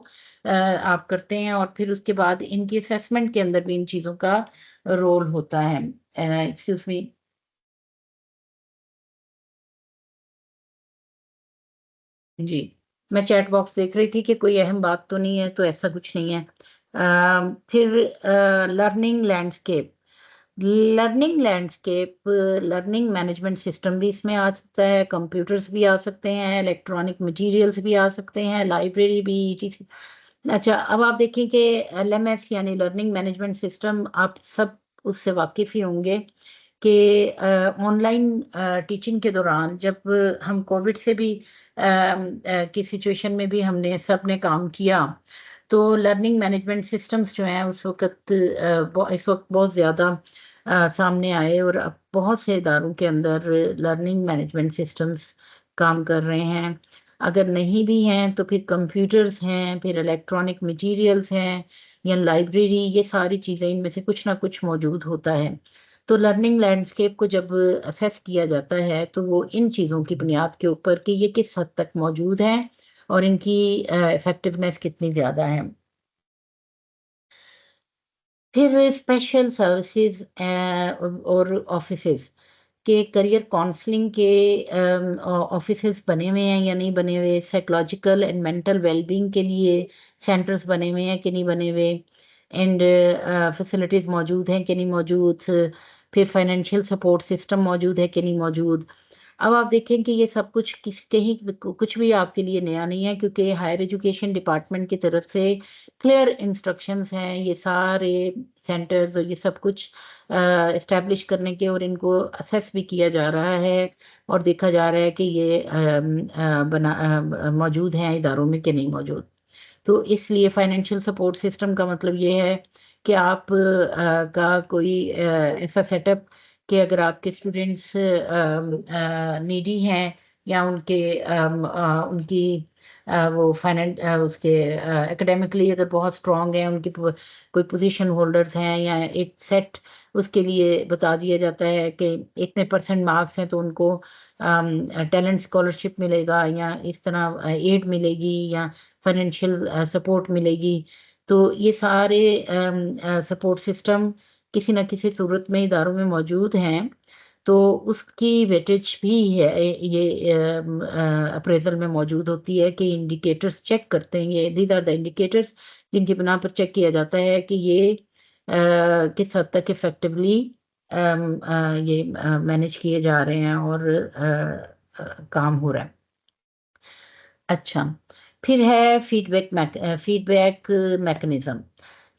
आप करते हैं, और फिर उसके बाद इनकी असेसमेंट के अंदर भी इन चीज़ों का रोल होता है। Excuse me. जी, मैं चैट बॉक्स देख रही थी कि कोई अहम बात तो नहीं है, तो ऐसा कुछ नहीं है। फिर learning landscape learning management system भी इसमें आ सकता है, कंप्यूटर्स भी आ सकते हैं, इलेक्ट्रॉनिक मटेरियल्स भी आ सकते हैं, लाइब्रेरी भी, etc। अच्छा, अब आप देखिए कि एलएमएस यानी लर्निंग मैनेजमेंट सिस्टम, आप सब उससे वाकिफ ही होंगे कि ऑनलाइन टीचिंग के दौरान जब हम कोविड से भी की सिचुएशन में भी हमने सब ने काम किया, तो लर्निंग मैनेजमेंट सिस्टम्स जो हैं उस वक्त इस वक्त बहुत ज़्यादा सामने आए और अब बहुत से इदारों के अंदर लर्निंग मैनेजमेंट सिस्टम्स काम कर रहे हैं। अगर नहीं भी हैं तो फिर कंप्यूटर्स हैं, फिर इलेक्ट्रॉनिक मटेरियल्स हैं या लाइब्रेरी, ये सारी चीज़ें इनमें से कुछ ना कुछ मौजूद होता है। तो लर्निंग लैंडस्केप को जब असेस किया जाता है तो वो इन चीज़ों की बुनियाद के ऊपर कि ये किस हद तक मौजूद हैं और इनकी इफेक्टिवनेस कितनी ज़्यादा है। फिर स्पेशल सर्विसेज और ऑफिसेज के करियर काउंसलिंग के ऑफिसेज बने हुए हैं या नहीं बने हुए, साइकोलॉजिकल एंड मेंटल वेलबींग के लिए सेंटर्स बने हुए हैं कि नहीं बने हुए, एंड फैसिलिटीज़ मौजूद हैं कि नहीं मौजूद, फिर फाइनेंशियल सपोर्ट सिस्टम मौजूद है कि नहीं मौजूद। अब आप देखें कि ये सब कुछ कहीं कुछ भी आपके लिए नया नहीं है, क्योंकि हायर एजुकेशन डिपार्टमेंट की तरफ से क्लियर इंस्ट्रक्शंस हैं ये सारे सेंटर्स और ये सब कुछ इस्टेब्लिश करने के, और इनको असेस भी किया जा रहा है और देखा जा रहा है कि ये मौजूद हैं इदारों में कि नहीं मौजूद। तो इसलिए फाइनेंशियल सपोर्ट सिस्टम का मतलब ये है कि आप का कोई ऐसा सेटअप कि अगर आपके स्टूडेंट्स नीडी हैं या उनकी वो फाइनेंस उसके एकेडमिकली अगर बहुत स्ट्रांग है, उनकी कोई पोजीशन होल्डर्स हैं या एक सेट उसके लिए बता दिया जाता है कि इतने परसेंट मार्क्स हैं तो उनको टैलेंट स्कॉलरशिप मिलेगा या इस तरह एड मिलेगी या फाइनेंशियल सपोर्ट मिलेगी। तो ये सारे सपोर्ट सिस्टम किसी न किसी सूरत में इदारों में मौजूद हैं, तो उसकी वेटेज भी है ये अप्रेजल में मौजूद होती है कि इंडिकेटर्स चेक करते हैं, ये दीज आर द इंडिकेटर्स जिनकी बिना पर चेक किया जाता है कि ये किस हद तक इफेक्टिवली ये मैनेज किए जा रहे हैं और काम हो रहा है। अच्छा, फिर है फीडबैक मैकेनिज्म।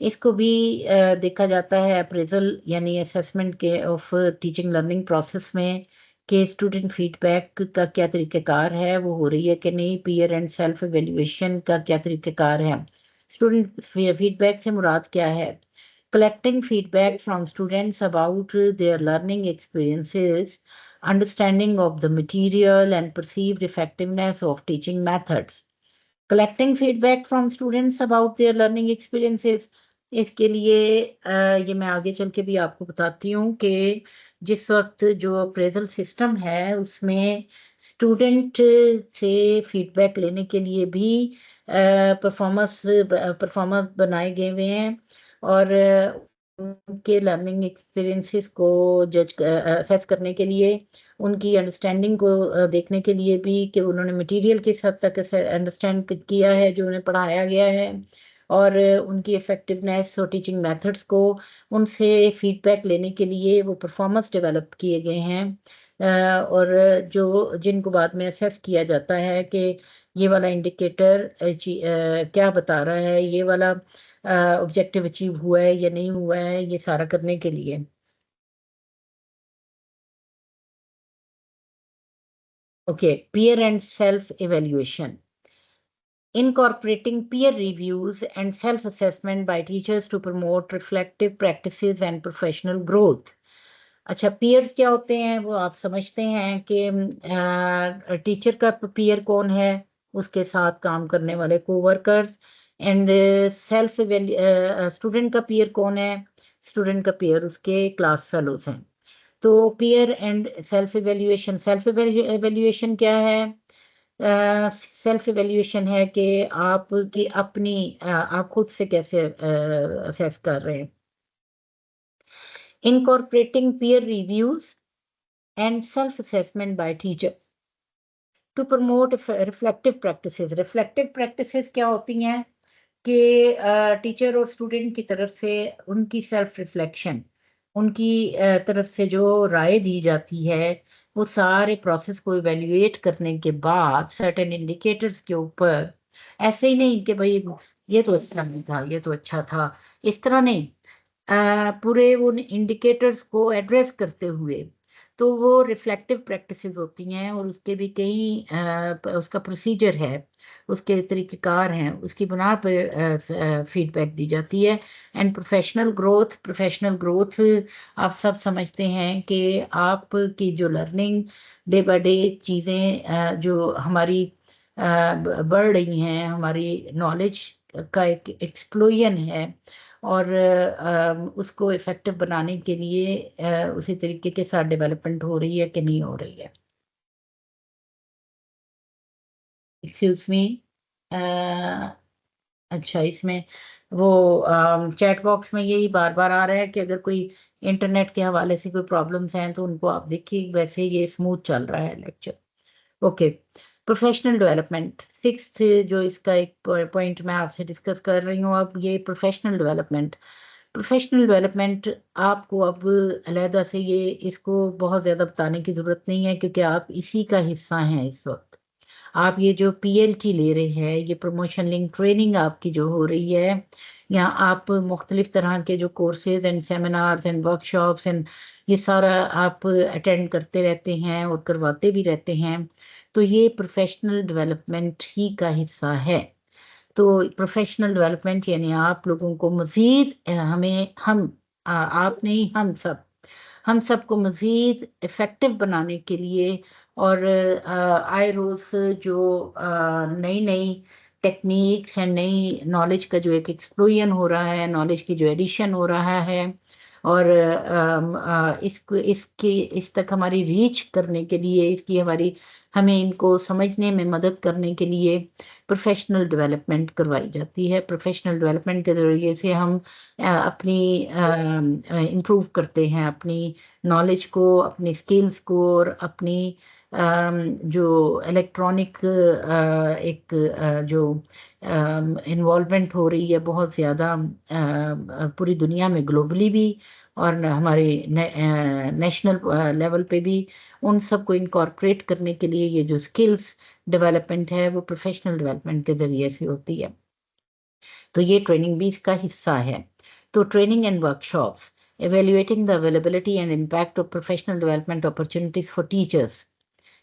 इसको भी देखा जाता है अप्रेजल यानी असेसमेंट के ऑफ टीचिंग लर्निंग प्रोसेस में कि स्टूडेंट फीडबैक का क्या तरीक़ाकार है, वो हो रही है कि नहीं, पीयर एंड सेल्फ एवेल्युएशन का क्या तरीक़ाकार है। स्टूडेंट फीडबैक से मुराद क्या है? Collecting feedback from students about their learning experiences, understanding of the material and perceived effectiveness of teaching methods, collecting feedback from students about their learning experiences। इसके लिए ये मैं आगे चल के भी आपको बताती हूँ कि जिस वक्त जो अप्रेजल सिस्टम है उसमें स्टूडेंट से फीडबैक लेने के लिए भी परफॉर्मर्स बनाए गए हुए हैं और उनके लर्निंग एक्सपीरियंसेस को असेस करने के लिए, उनकी अंडरस्टैंडिंग को देखने के लिए भी कि उन्होंने मटेरियल किस हद तक अंडरस्टैंड किया है जो उन्हें पढ़ाया गया है, और उनकी इफेक्टिवनेस और टीचिंग मेथड्स को उनसे फीडबैक लेने के लिए वो परफॉर्मेंस डेवलप किए गए हैं। और जो जिनको बाद में असेस किया जाता है कि ये वाला इंडिकेटर क्या बता रहा है, ये वाला ऑब्जेक्टिव अचीव हुआ है या नहीं हुआ है, ये सारा करने के लिए। Okay, peer and self evaluation, incorporating peer reviews and self assessment by teachers to promote reflective practices and professional growth। अच्छा, peers क्या होते हैं वो आप समझते हैं कि टीचर का peer कौन है, उसके साथ काम करने वाले कोवर्कर्स, एंड सेल्फ स्टूडेंट का peer कौन है, स्टूडेंट का peer उसके क्लास फेलोज हैं। तो पीयर एंड सेल्फ एवेल्युएशन क्या है? सेल्फ एवेल्युएशन है कि आपकी अपनी आप खुद से कैसे असेस कर रहे हैं। Incorporating peer reviews and self assessment by teachers to promote reflective practices क्या होती हैं कि टीचर और स्टूडेंट की तरफ से उनकी सेल्फ रिफ्लेक्शन, उनकी तरफ से जो राय दी जाती है, वो सारे प्रोसेस को इवेल्युएट करने के बाद सर्टेन इंडिकेटर्स के ऊपर, ऐसे ही नहीं कि भाई ये तो अच्छा नहीं था, ये तो अच्छा था, इस तरह नहीं, पूरे उन इंडिकेटर्स को एड्रेस करते हुए तो वो रिफ्लेक्टिव प्रैक्टिसेस होती हैं और उसके भी कई उसका प्रोसीजर है, उसके तरीक़ेकार हैं, उसकी बुना पर फीडबैक दी जाती है। एंड प्रोफेशनल ग्रोथ आप सब समझते हैं कि आपकी जो लर्निंग डे बाय डे चीज़ें जो हमारी बढ़ रही हैं, हमारी नॉलेज का एक एक्सप्लोजन है और उसको इफेक्टिव बनाने के लिए उसी तरीके के साथ डेवलपमेंट हो रही है कि नहीं हो रही है। Excuse me. अच्छा, इसमें वो चैट बॉक्स में यही बार बार आ रहा है कि अगर कोई इंटरनेट के हवाले से कोई प्रॉब्लम्स हैं तो उनको आप देखिए, वैसे ये स्मूथ चल रहा है lecture. Okay. Professional development sixth जो इसका एक पॉइंट मैं आपसे डिस्कस कर रही हूँ अब, ये प्रोफेशनल डेवलपमेंट आपको अब अलहदा से ये इसको बहुत ज़्यादा बताने की ज़रूरत नहीं है, क्योंकि आप इसी का हिस्सा हैं इस वक्त। आप ये जो पीएलटी ले रहे हैं, ये प्रमोशन लिंक ट्रेनिंग आपकी जो हो रही है, यहाँ आप मुख्तलिफ तरह के जो courses and seminars and workshops and ये सारा आप अटेंड करते रहते हैं और करवाते भी रहते हैं, तो ये प्रोफेशनल डेवलपमेंट ही का हिस्सा है। तो प्रोफेशनल डेवलपमेंट यानी आप लोगों को मज़ीद हमें आप नहीं, हम सबको मज़ीद इफ़ेक्टिव बनाने के लिए और आए रोज़ जो नई नई टेक्निक्स एंड नई नॉलेज का जो एक एक्सप्लोजन हो रहा है, नॉलेज की जो एडिशन हो रहा है और इसको इसकी इस तक हमारी रीच करने के लिए, इसकी हमें इनको समझने में मदद करने के लिए प्रोफेशनल डेवलपमेंट करवाई जाती है। प्रोफेशनल डेवलपमेंट के ज़रिए से हम अपनी इम्प्रूव करते हैं अपनी नॉलेज को, अपनी स्किल्स को और अपनी जो इलेक्ट्रॉनिक एक जो इन्वॉल्वमेंट हो रही है बहुत ज़्यादा पूरी दुनिया में, ग्लोबली भी और हमारे नेशनल लेवल पे भी, उन सबको इनकॉर्पोरेट करने के लिए ये जो स्किल्स डेवलपमेंट है वो प्रोफेशनल डेवलपमेंट के ज़रिए से होती है। तो ये ट्रेनिंग भी इसका हिस्सा है। तो training and workshops evaluating the availability and impact of professional development opportunities for teachers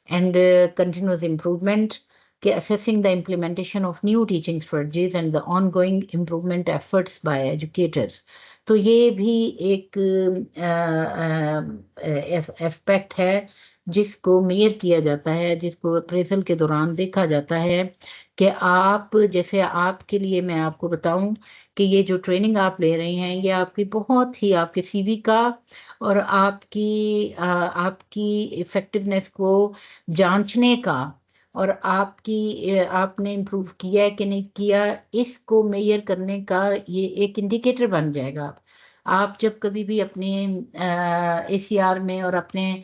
and continuous improvement, assessing the implementation of new teaching strategies and the ongoing improvement efforts by educators. तो ये भी एक aspect है जिसको major किया जाता है, जिसको अप्रेजल के दौरान देखा जाता है कि आप, जैसे आपके लिए मैं आपको बताऊं कि ये जो ट्रेनिंग आप ले रहे हैं ये आपकी बहुत ही आपके सीवी का और आपकी इफेक्टिवनेस को जांचने का और आपने इम्प्रूव किया है कि नहीं किया, इसको मेजर करने का ये एक इंडिकेटर बन जाएगा। आप जब कभी भी अपने एसीआर में और अपने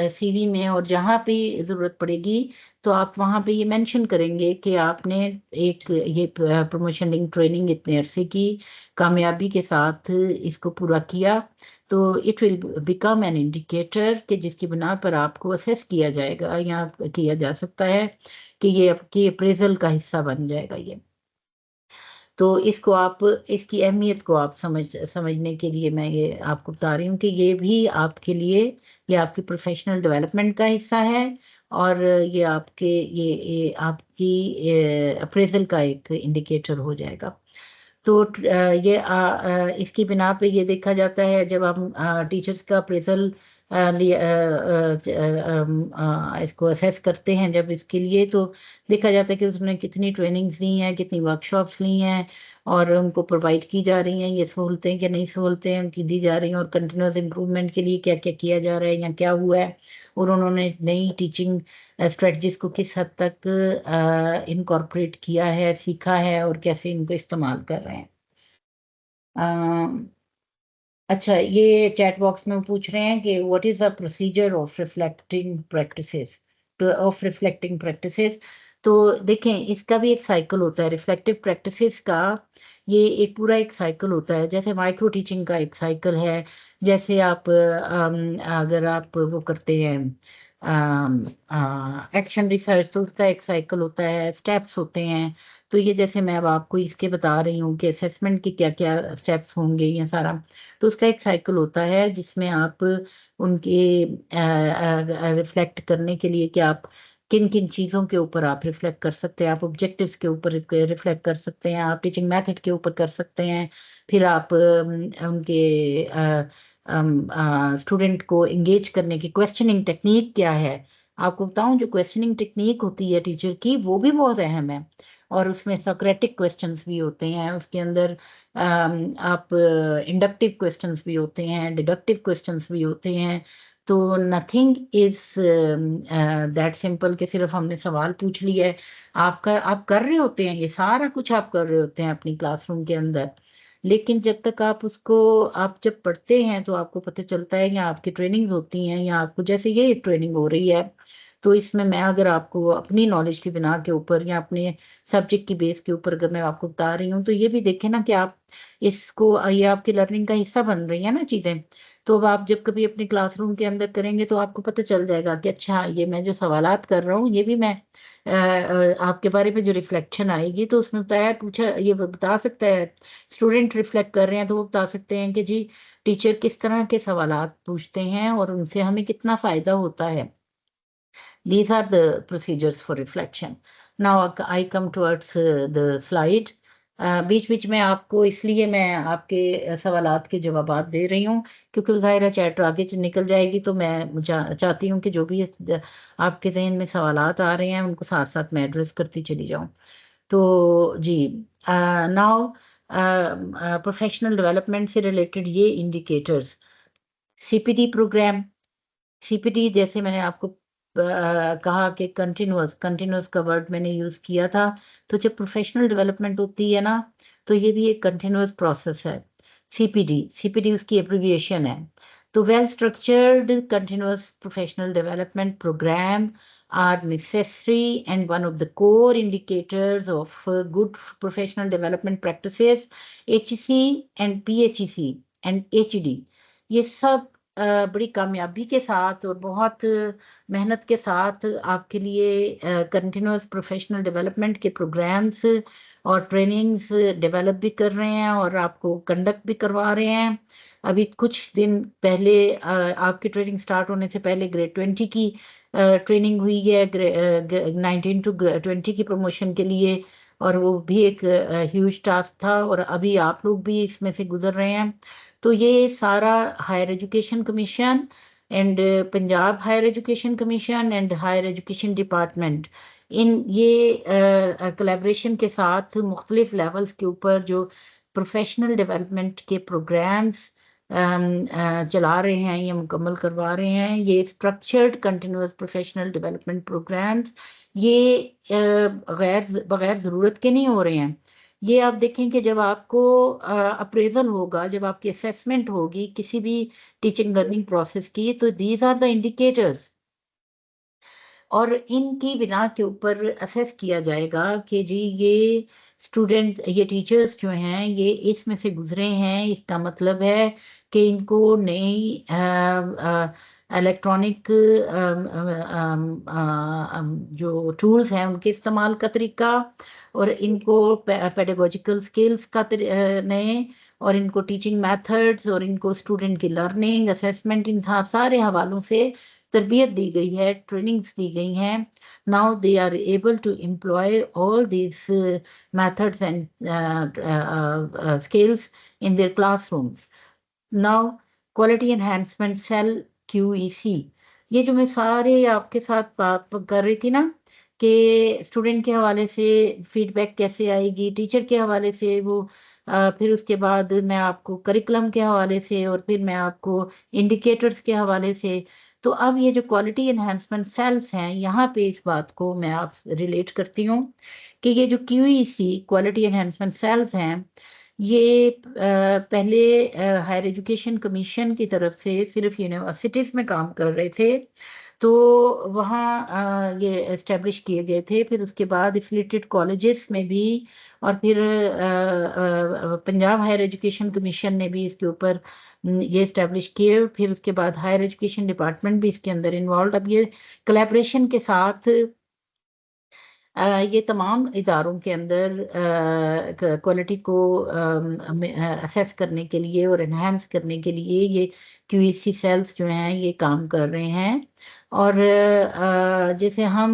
सीवी में और जहाँ पे ज़रूरत पड़ेगी तो आप वहाँ पे ये मेंशन करेंगे कि आपने एक ये प्रमोशन लिंक ट्रेनिंग इतने अरसे की कामयाबी के साथ इसको पूरा किया। तो it will become an indicator कि जिसकी बिना पर आपको असेस किया जाएगा या किया जा सकता है कि ये आपकी अप्रेजल का हिस्सा बन जाएगा ये। तो इसको आप, इसकी अहमियत को आप समझने के लिए मैं ये आपको बता रही हूँ कि ये भी आपके लिए, ये आपकी प्रोफेशनल डेवलपमेंट का हिस्सा है और ये ये आपकी अप्रेजल का एक इंडिकेटर हो जाएगा। तो इसकी बिना पे ये देखा जाता है जब हम टीचर्स का अप्रेजल इसको असेस करते हैं जब इसके लिए, तो देखा जाता है कि उसने कितनी ट्रेनिंग्स ली हैं, कितनी वर्कशॉप्स ली हैं और उनको प्रोवाइड की जा रही हैं ये सहूलतें कि नहीं सहूलतें उनकी दी जा रही हैं और कंटिन्यूस इम्प्रूवमेंट के लिए क्या क्या किया जा रहा है या क्या हुआ है और उन्होंने नई टीचिंग स्ट्रेटजीज को किस हद तक इनकॉर्पोरेट किया है, सीखा है और कैसे इनको इस्तेमाल कर रहे हैं। अच्छा, ये चैट बॉक्स में पूछ रहे हैं कि what is the procedure of reflecting practices. तो देखें, इसका भी एक साइकिल होता है रिफ्लेक्टिव प्रैक्टिसेस का। ये एक पूरा एक साइकिल होता है, जैसे माइक्रो टीचिंग का एक साइकिल है। जैसे आप अगर आप वो करते हैं एक्शन रिसर्च, तो उसका एक साइकिल होता है, स्टेप्स होते हैं। तो ये जैसे मैं अब आपको इसके बता रही हूँ कि असेसमेंट के क्या क्या स्टेप्स होंगे, ये सारा तो उसका एक साइकिल होता है जिसमें आप उनके रिफ्लेक्ट करने के लिए कि आप किन किन चीज़ों के ऊपर आप रिफ्लेक्ट कर सकते हैं। आप ऑब्जेक्टिव्स के ऊपर रिफ्लेक्ट कर सकते हैं, आप टीचिंग मेथड के ऊपर कर सकते हैं, फिर आप उनके स्टूडेंट को एंगेज करने की क्वेश्चनिंग टेक्निक क्या है। आपको बताऊं, जो क्वेश्चनिंग टेक्निक होती है टीचर की, वो भी बहुत अहम है। और उसमें सोक्रेटिक क्वेश्चंस भी होते हैं, उसके अंदर आप इंडक्टिव क्वेश्चंस भी होते हैं, डिडक्टिव क्वेश्चंस भी होते हैं। तो नथिंग इज दैट सिंपल कि सिर्फ हमने सवाल पूछ लिया है। आप कर रहे होते हैं, ये सारा कुछ आप कर रहे होते हैं अपनी क्लासरूम के अंदर। लेकिन जब तक आप उसको, आप जब पढ़ते हैं तो आपको पता चलता है, या आपकी ट्रेनिंग्स होती हैं, या आपको जैसे ये ट्रेनिंग हो रही है, तो इसमें मैं अगर आपको अपनी नॉलेज की बिना के ऊपर या अपने सब्जेक्ट की बेस के ऊपर अगर मैं आपको बता रही हूँ, तो ये भी देखें ना कि आप इसको, ये आपकी लर्निंग का हिस्सा बन रही है ना चीज़ें। तो अब आप जब कभी अपने क्लासरूम के अंदर करेंगे तो आपको पता चल जाएगा कि अच्छा, ये मैं जो सवालात कर रहा हूँ, ये भी मैं आपके बारे में जो रिफ्लेक्शन आएगी तो उसमें बताया, पूछा, ये बता सकता है। स्टूडेंट रिफ्लेक्ट कर रहे हैं तो वो बता सकते हैं कि जी टीचर किस तरह के सवालात पूछते हैं और उनसे हमें कितना फायदा होता है। These are the procedures for reflection. Now I come towards the slide. बीच बीच में आपको, इसलिए मैं आपके सवालात के जवाबात दे रही हूँ क्योंकि ज़ाहिर है चैट आगे निकल जाएगी, तो मैं चाहती हूँ कि जो भी आपके जहन में सवालात आ रहे हैं उनको साथ साथ मैं एड्रेस करती चली जाऊँ। तो जी, नाउ प्रोफेशनल डेवलपमेंट से रिलेटेड ये इंडिकेटर्स, सीपीटी प्रोग्राम। सीपीटी जैसे मैंने आपको कहा कि कंटिन्यूअस, कंटिन्यूअस का वर्ड मैंने यूज किया था। तो जब प्रोफेशनल डेवलपमेंट होती है ना, तो ये भी एक कंटिन्यूअस प्रोसेस है। सीपीडी, सीपीडी उसकी एब्रिविएशन है। तो well structured continuous professional development programme are necessary and one of the core indicators of good professional development practices. HEC and PHEC and HED, ये सब बड़ी कामयाबी के साथ और बहुत मेहनत के साथ आपके लिए कंटिन्यूअस प्रोफेशनल डेवलपमेंट के प्रोग्राम्स और ट्रेनिंग्स डेवलप भी कर रहे हैं और आपको कंडक्ट भी करवा रहे हैं। अभी कुछ दिन पहले आपकी ट्रेनिंग स्टार्ट होने से पहले ग्रेड 20 की ट्रेनिंग हुई है, 19 टू 20 की प्रमोशन के लिए। और वो भी एक ह्यूज टास्क था और अभी आप लोग भी इसमें से गुजर रहे हैं। तो ये सारा higher education commission and Punjab higher education commission and higher education department, इन ये कोलैबोरेशन के साथ मुख्तलिफ लेवल्स के ऊपर जो प्रोफेशनल डेवलपमेंट के प्रोग्राम्स चला रहे हैं, ये मुकम्मल करवा रहे हैं। ये structured continuous professional development programmes, ये बगैर बगैर ज़रूरत के नहीं हो रहे हैं। ये आप देखें कि जब आपको अप्रेजल होगा, जब आपकी असेसमेंट होगी किसी भी टीचिंग लर्निंग प्रोसेस की, तो दीज आर द इंडिकेटर्स। और इनकी बिना के ऊपर असेस किया जाएगा कि जी ये स्टूडेंट, ये टीचर्स जो हैं ये इसमें से गुजरे हैं। इसका मतलब है कि इनको नई इलेक्ट्रॉनिक जो टूल्स हैं उनके इस्तेमाल का तरीका, और इनको पेडागोजिकल स्किल्स का नए, और इनको टीचिंग मेथड्स, और इनको स्टूडेंट की लर्निंग असेसमेंट, इन सारे हवालों से तरबियत दी गई है, ट्रेनिंग्स दी गई हैं। Now they are able to employ all these methods and skills in their classrooms. Now, quality enhancement cell, QEC, ये जो मैं सारे आपके साथ बात कर रही थी ना कि स्टूडेंट के हवाले से फीडबैक कैसे आएगी, टीचर के हवाले से वो, फिर उसके बाद मैं आपको करिकुलम के हवाले से, और फिर मैं आपको इंडिकेटर्स के हवाले से। तो अब ये जो क्वालिटी एनहांसमेंट सेल्स हैं, यहाँ पे इस बात को मैं आप रिलेट करती हूँ कि ये जो QEC क्वालिटी एनहांसमेंट सेल्स हैं, ये पहले हायर एजुकेशन कमीशन की तरफ से सिर्फ यूनिवर्सिटीज में काम कर रहे थे। तो वहाँ ये एस्टेब्लिश किए गए थे। फिर उसके बाद एफिलिएटेड कॉलेजेस में भी, और फिर पंजाब हायर एजुकेशन कमीशन ने भी इसके ऊपर ये एस्टेब्लिश किए। फिर उसके बाद हायर एजुकेशन डिपार्टमेंट भी इसके अंदर इन्वॉल्व। अब ये कोलैबोरेशन के साथ ये तमाम इदारों के अंदर क्वालिटी को असेस करने के लिए और इन्हांस करने के लिए ये क्यूईसी सेल्स जो हैं ये काम कर रहे हैं। और जैसे हम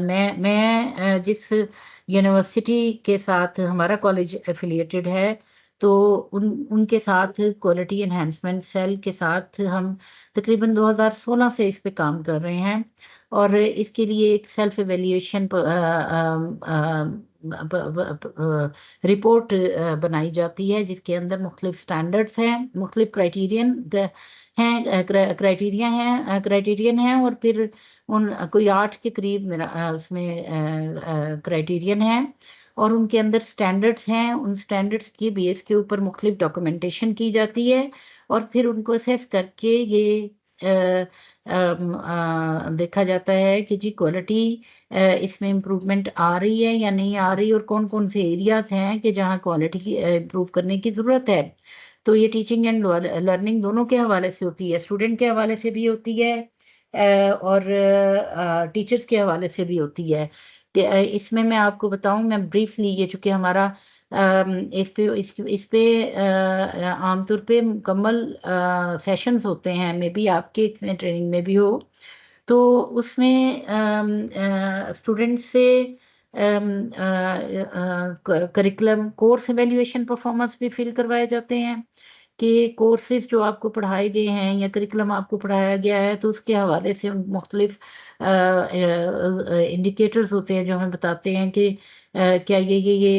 मैं जिस यूनिवर्सिटी के साथ हमारा कॉलेज एफिलिएटेड है, तो उनके साथ क्वालिटी एनहांसमेंट सेल के साथ हम तकरीबन 2016 से इस पे काम कर रहे हैं। और इसके लिए एक सेल्फ एवेल्यूएशन रिपोर्ट बनाई जाती है, जिसके अंदर मुख्तलिफ स्टैंडर्ड्स हैं, मुख्तलिफ क्राइटेरियन हैं, और फिर उन कोई 8 के करीब मेरा उसमें क्राइटेरियन है, और उनके अंदर स्टैंडर्ड्स हैं। उन स्टैंडर्ड्स की बेस के ऊपर मुख्तलिफ डॉक्यूमेंटेशन की जाती है, और फिर उनको असेस करके ये देखा जाता है कि जी क्वालिटी इसमें इम्प्रूवमेंट आ रही है या नहीं आ रही, और कौन कौन से एरियाज हैं कि जहाँ क्वालिटी की इम्प्रूव करने की ज़रूरत है। तो ये टीचिंग एंड लर्निंग दोनों के हवाले से होती है, स्टूडेंट के हवाले से भी होती है और टीचर्स के हवाले से भी होती है। इसमें मैं आपको बताऊं, मैं ब्रीफली, ये चूंकि हमारा इस पे आमतौर पे मुकम्मल सेशंस होते हैं, मे बी आपके इसमें ट्रेनिंग में भी हो, तो उसमें स्टूडेंट्स से करिकुलम कोर्स एवेल्यूएशन परफॉर्मेंस भी फिल करवाए जाते हैं कि कोर्सेज जो आपको पढ़ाए गए हैं या करिकुलम आपको पढ़ाया गया है, तो उसके हवाले से मुख्तलिफ इंडिकेटर्स होते हैं जो हमें बताते हैं कि क्या ये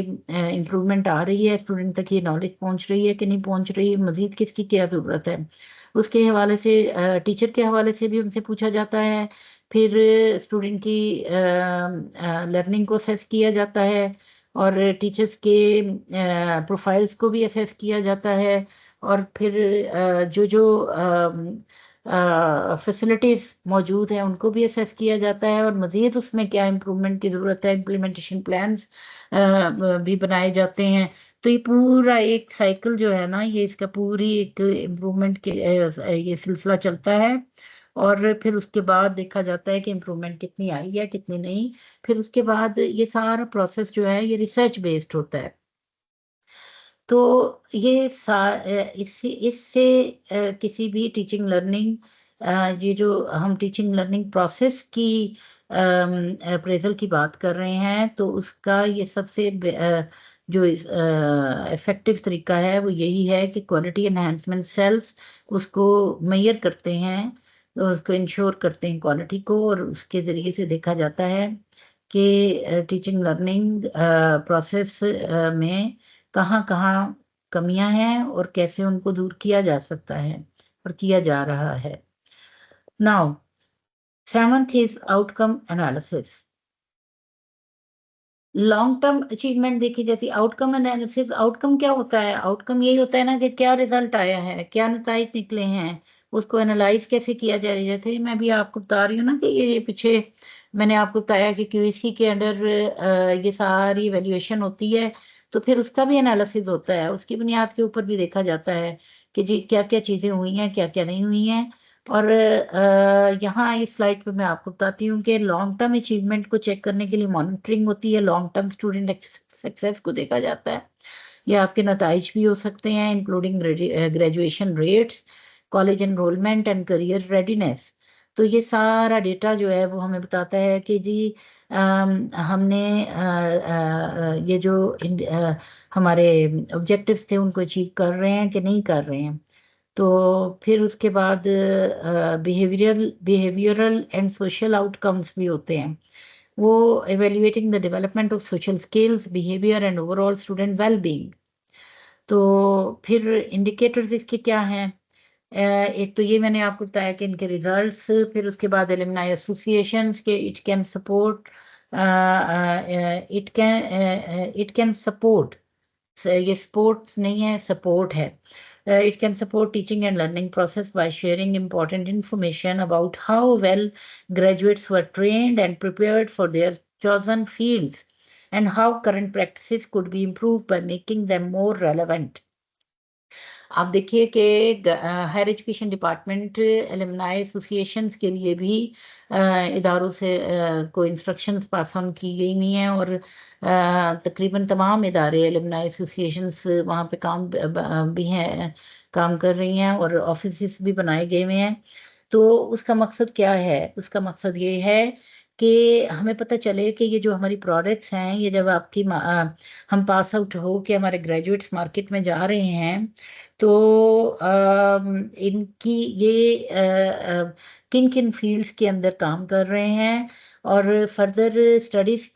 इम्प्रूवमेंट आ रही है, स्टूडेंट तक ये नॉलेज पहुंच रही है कि नहीं पहुंच रही है, मजीद किसकी क्या ज़रूरत है। उसके हवाले से टीचर के हवाले से भी उनसे पूछा जाता है। फिर स्टूडेंट की लर्निंग को असेस किया जाता है, और टीचर्स के प्रोफाइल्स को भी असेस किया जाता है, और फिर जो जो फैसिलिटीज़ मौजूद हैं उनको भी असेस किया जाता है, और मज़ीद उसमें क्या इम्प्रूवमेंट की ज़रूरत है, इम्प्लीमेंटेशन प्लान्स भी बनाए जाते हैं। तो ये पूरा एक साइकिल जो है ना, ये इसका पूरी एक इम्प्रूवमेंट के ये सिलसिला चलता है, और फिर उसके बाद देखा जाता है कि इम्प्रूवमेंट कितनी आई है कितनी नहीं। फिर उसके बाद ये सारा प्रोसेस जो है ये रिसर्च बेस्ड होता है। तो ये इससे इससे किसी भी टीचिंग लर्निंग, ये जो हम टीचिंग लर्निंग प्रोसेस की अप्रेजल की बात कर रहे हैं, तो उसका ये सबसे जो इफेक्टिव तरीका है वो यही है कि क्वालिटी एनहांसमेंट सेल्स उसको मेजर करते हैं, और उसको इंश्योर करते हैं क्वालिटी को, और उसके ज़रिए से देखा जाता है कि टीचिंग लर्निंग प्रोसेस में कहाँ कहाँ कमियां हैं और कैसे उनको दूर किया जा सकता है और किया जा रहा है। Now, seventh is outcome analysis. Long term achievement देखी जाती है। आउटकम एनालिसिस, आउटकम क्या होता है? आउटकम यही होता है ना कि क्या रिजल्ट आया है, क्या नतीजे निकले हैं, उसको एनालाइज कैसे किया जाए। जैसे मैं भी आपको बता रही हूँ ना कि ये पीछे मैंने आपको बताया कि क्यूईसी के अंडर ये सारी वैल्यूएशन होती है, तो फिर उसका भी एनालिसिस होता है, उसकी बुनियाद के ऊपर भी देखा जाता है कि जी क्या क्या चीज़ें हुई हैं, क्या क्या नहीं हुई हैं। और यहाँ इस स्लाइड पे मैं आपको बताती हूँ कि लॉन्ग टर्म अचीवमेंट को चेक करने के लिए मॉनिटरिंग होती है, लॉन्ग टर्म स्टूडेंट सक्सेस को देखा जाता है। ये आपके नताइज भी हो सकते हैं, including graduation rates, college enrolment and career readiness. तो ये सारा डेटा जो है वो हमें बताता है कि जी हमने ये जो हमारे ऑब्जेक्टिव्स थे उनको अचीव कर रहे हैं कि नहीं कर रहे हैं। तो फिर उसके बाद बिहेवियरल एंड सोशल आउटकम्स भी होते हैं, वो evaluating the development of social skills, behaviour and overall student wellbeing. तो फिर इंडिकेटर्स इसके क्या हैं? एक तो ये मैंने आपको बताया कि इनके रिजल्ट्स, फिर उसके बाद एलुमनाई एसोसिएशंस के it can support, it can support, ये स्पोर्ट्स नहीं है, सपोर्ट है। It can support teaching and learning process by sharing important information about how well graduates were trained and prepared for their chosen fields and how current practices could be improved by making them more relevant. आप देखिए कि higher education department alumni associations के लिए भी इदारों से कोई instructions pass on की गई नहीं है और तकरीबन तमाम इदारे एलुमनाई एसोसिएशंस वहाँ पे काम भी हैं, काम कर रही हैं और ऑफिस भी बनाए गए हुए हैं। तो उसका मकसद क्या है? उसका मकसद ये है कि हमें पता चले कि ये जो हमारी प्रोडक्ट्स हैं, ये जब हम पास आउट हो के हमारे ग्रेजुएट्स मार्केट में जा रहे हैं, तो इनकी ये किन किन फील्ड्स के अंदर काम कर रहे हैं और फर्दर स्टडीज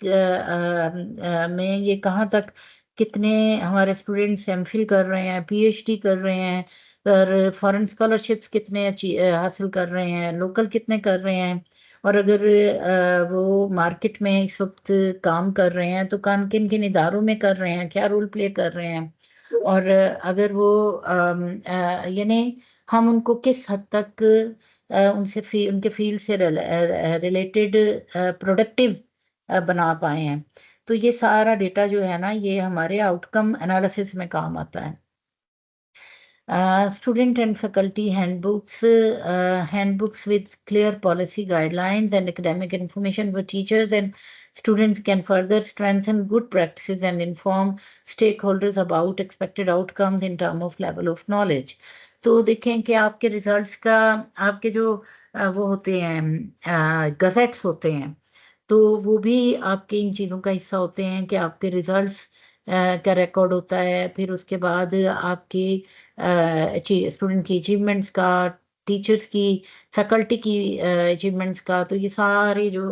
में ये कहाँ तक कितने हमारे स्टूडेंट्स एमफिल कर रहे हैं, पीएचडी कर रहे हैं और फॉरेन स्कॉलरशिप्स कितने हासिल कर रहे हैं, लोकल कितने कर रहे हैं और अगर वो मार्केट में इस वक्त काम कर रहे हैं तो किन किन इदारों में कर रहे हैं, क्या रोल प्ले कर रहे हैं और अगर वो यानी हम उनको किस हद तक उनके फील्ड से रिलेटेड प्रोडक्टिव बना पाए हैं। तो ये सारा डेटा जो है ना, ये हमारे आउटकम एनालिसिस में काम आता है। Student and faculty handbooks with clear policy guidelines and academic information for teachers and students can further strengthen good practices and inform stakeholders about expected outcomes in terms of level of knowledge. तो देखें कि आपके results का आपके जो वो होते हैं गजेट्स होते हैं, तो वो भी आपके इन चीज़ों का हिस्सा होते हैं कि आपके रिजल्ट्स का रिकॉर्ड होता है। फिर उसके बाद आपकी स्टूडेंट की अचीवमेंट्स का, टीचर्स की, फैकल्टी की अचीवमेंट्स का, तो ये सारे जो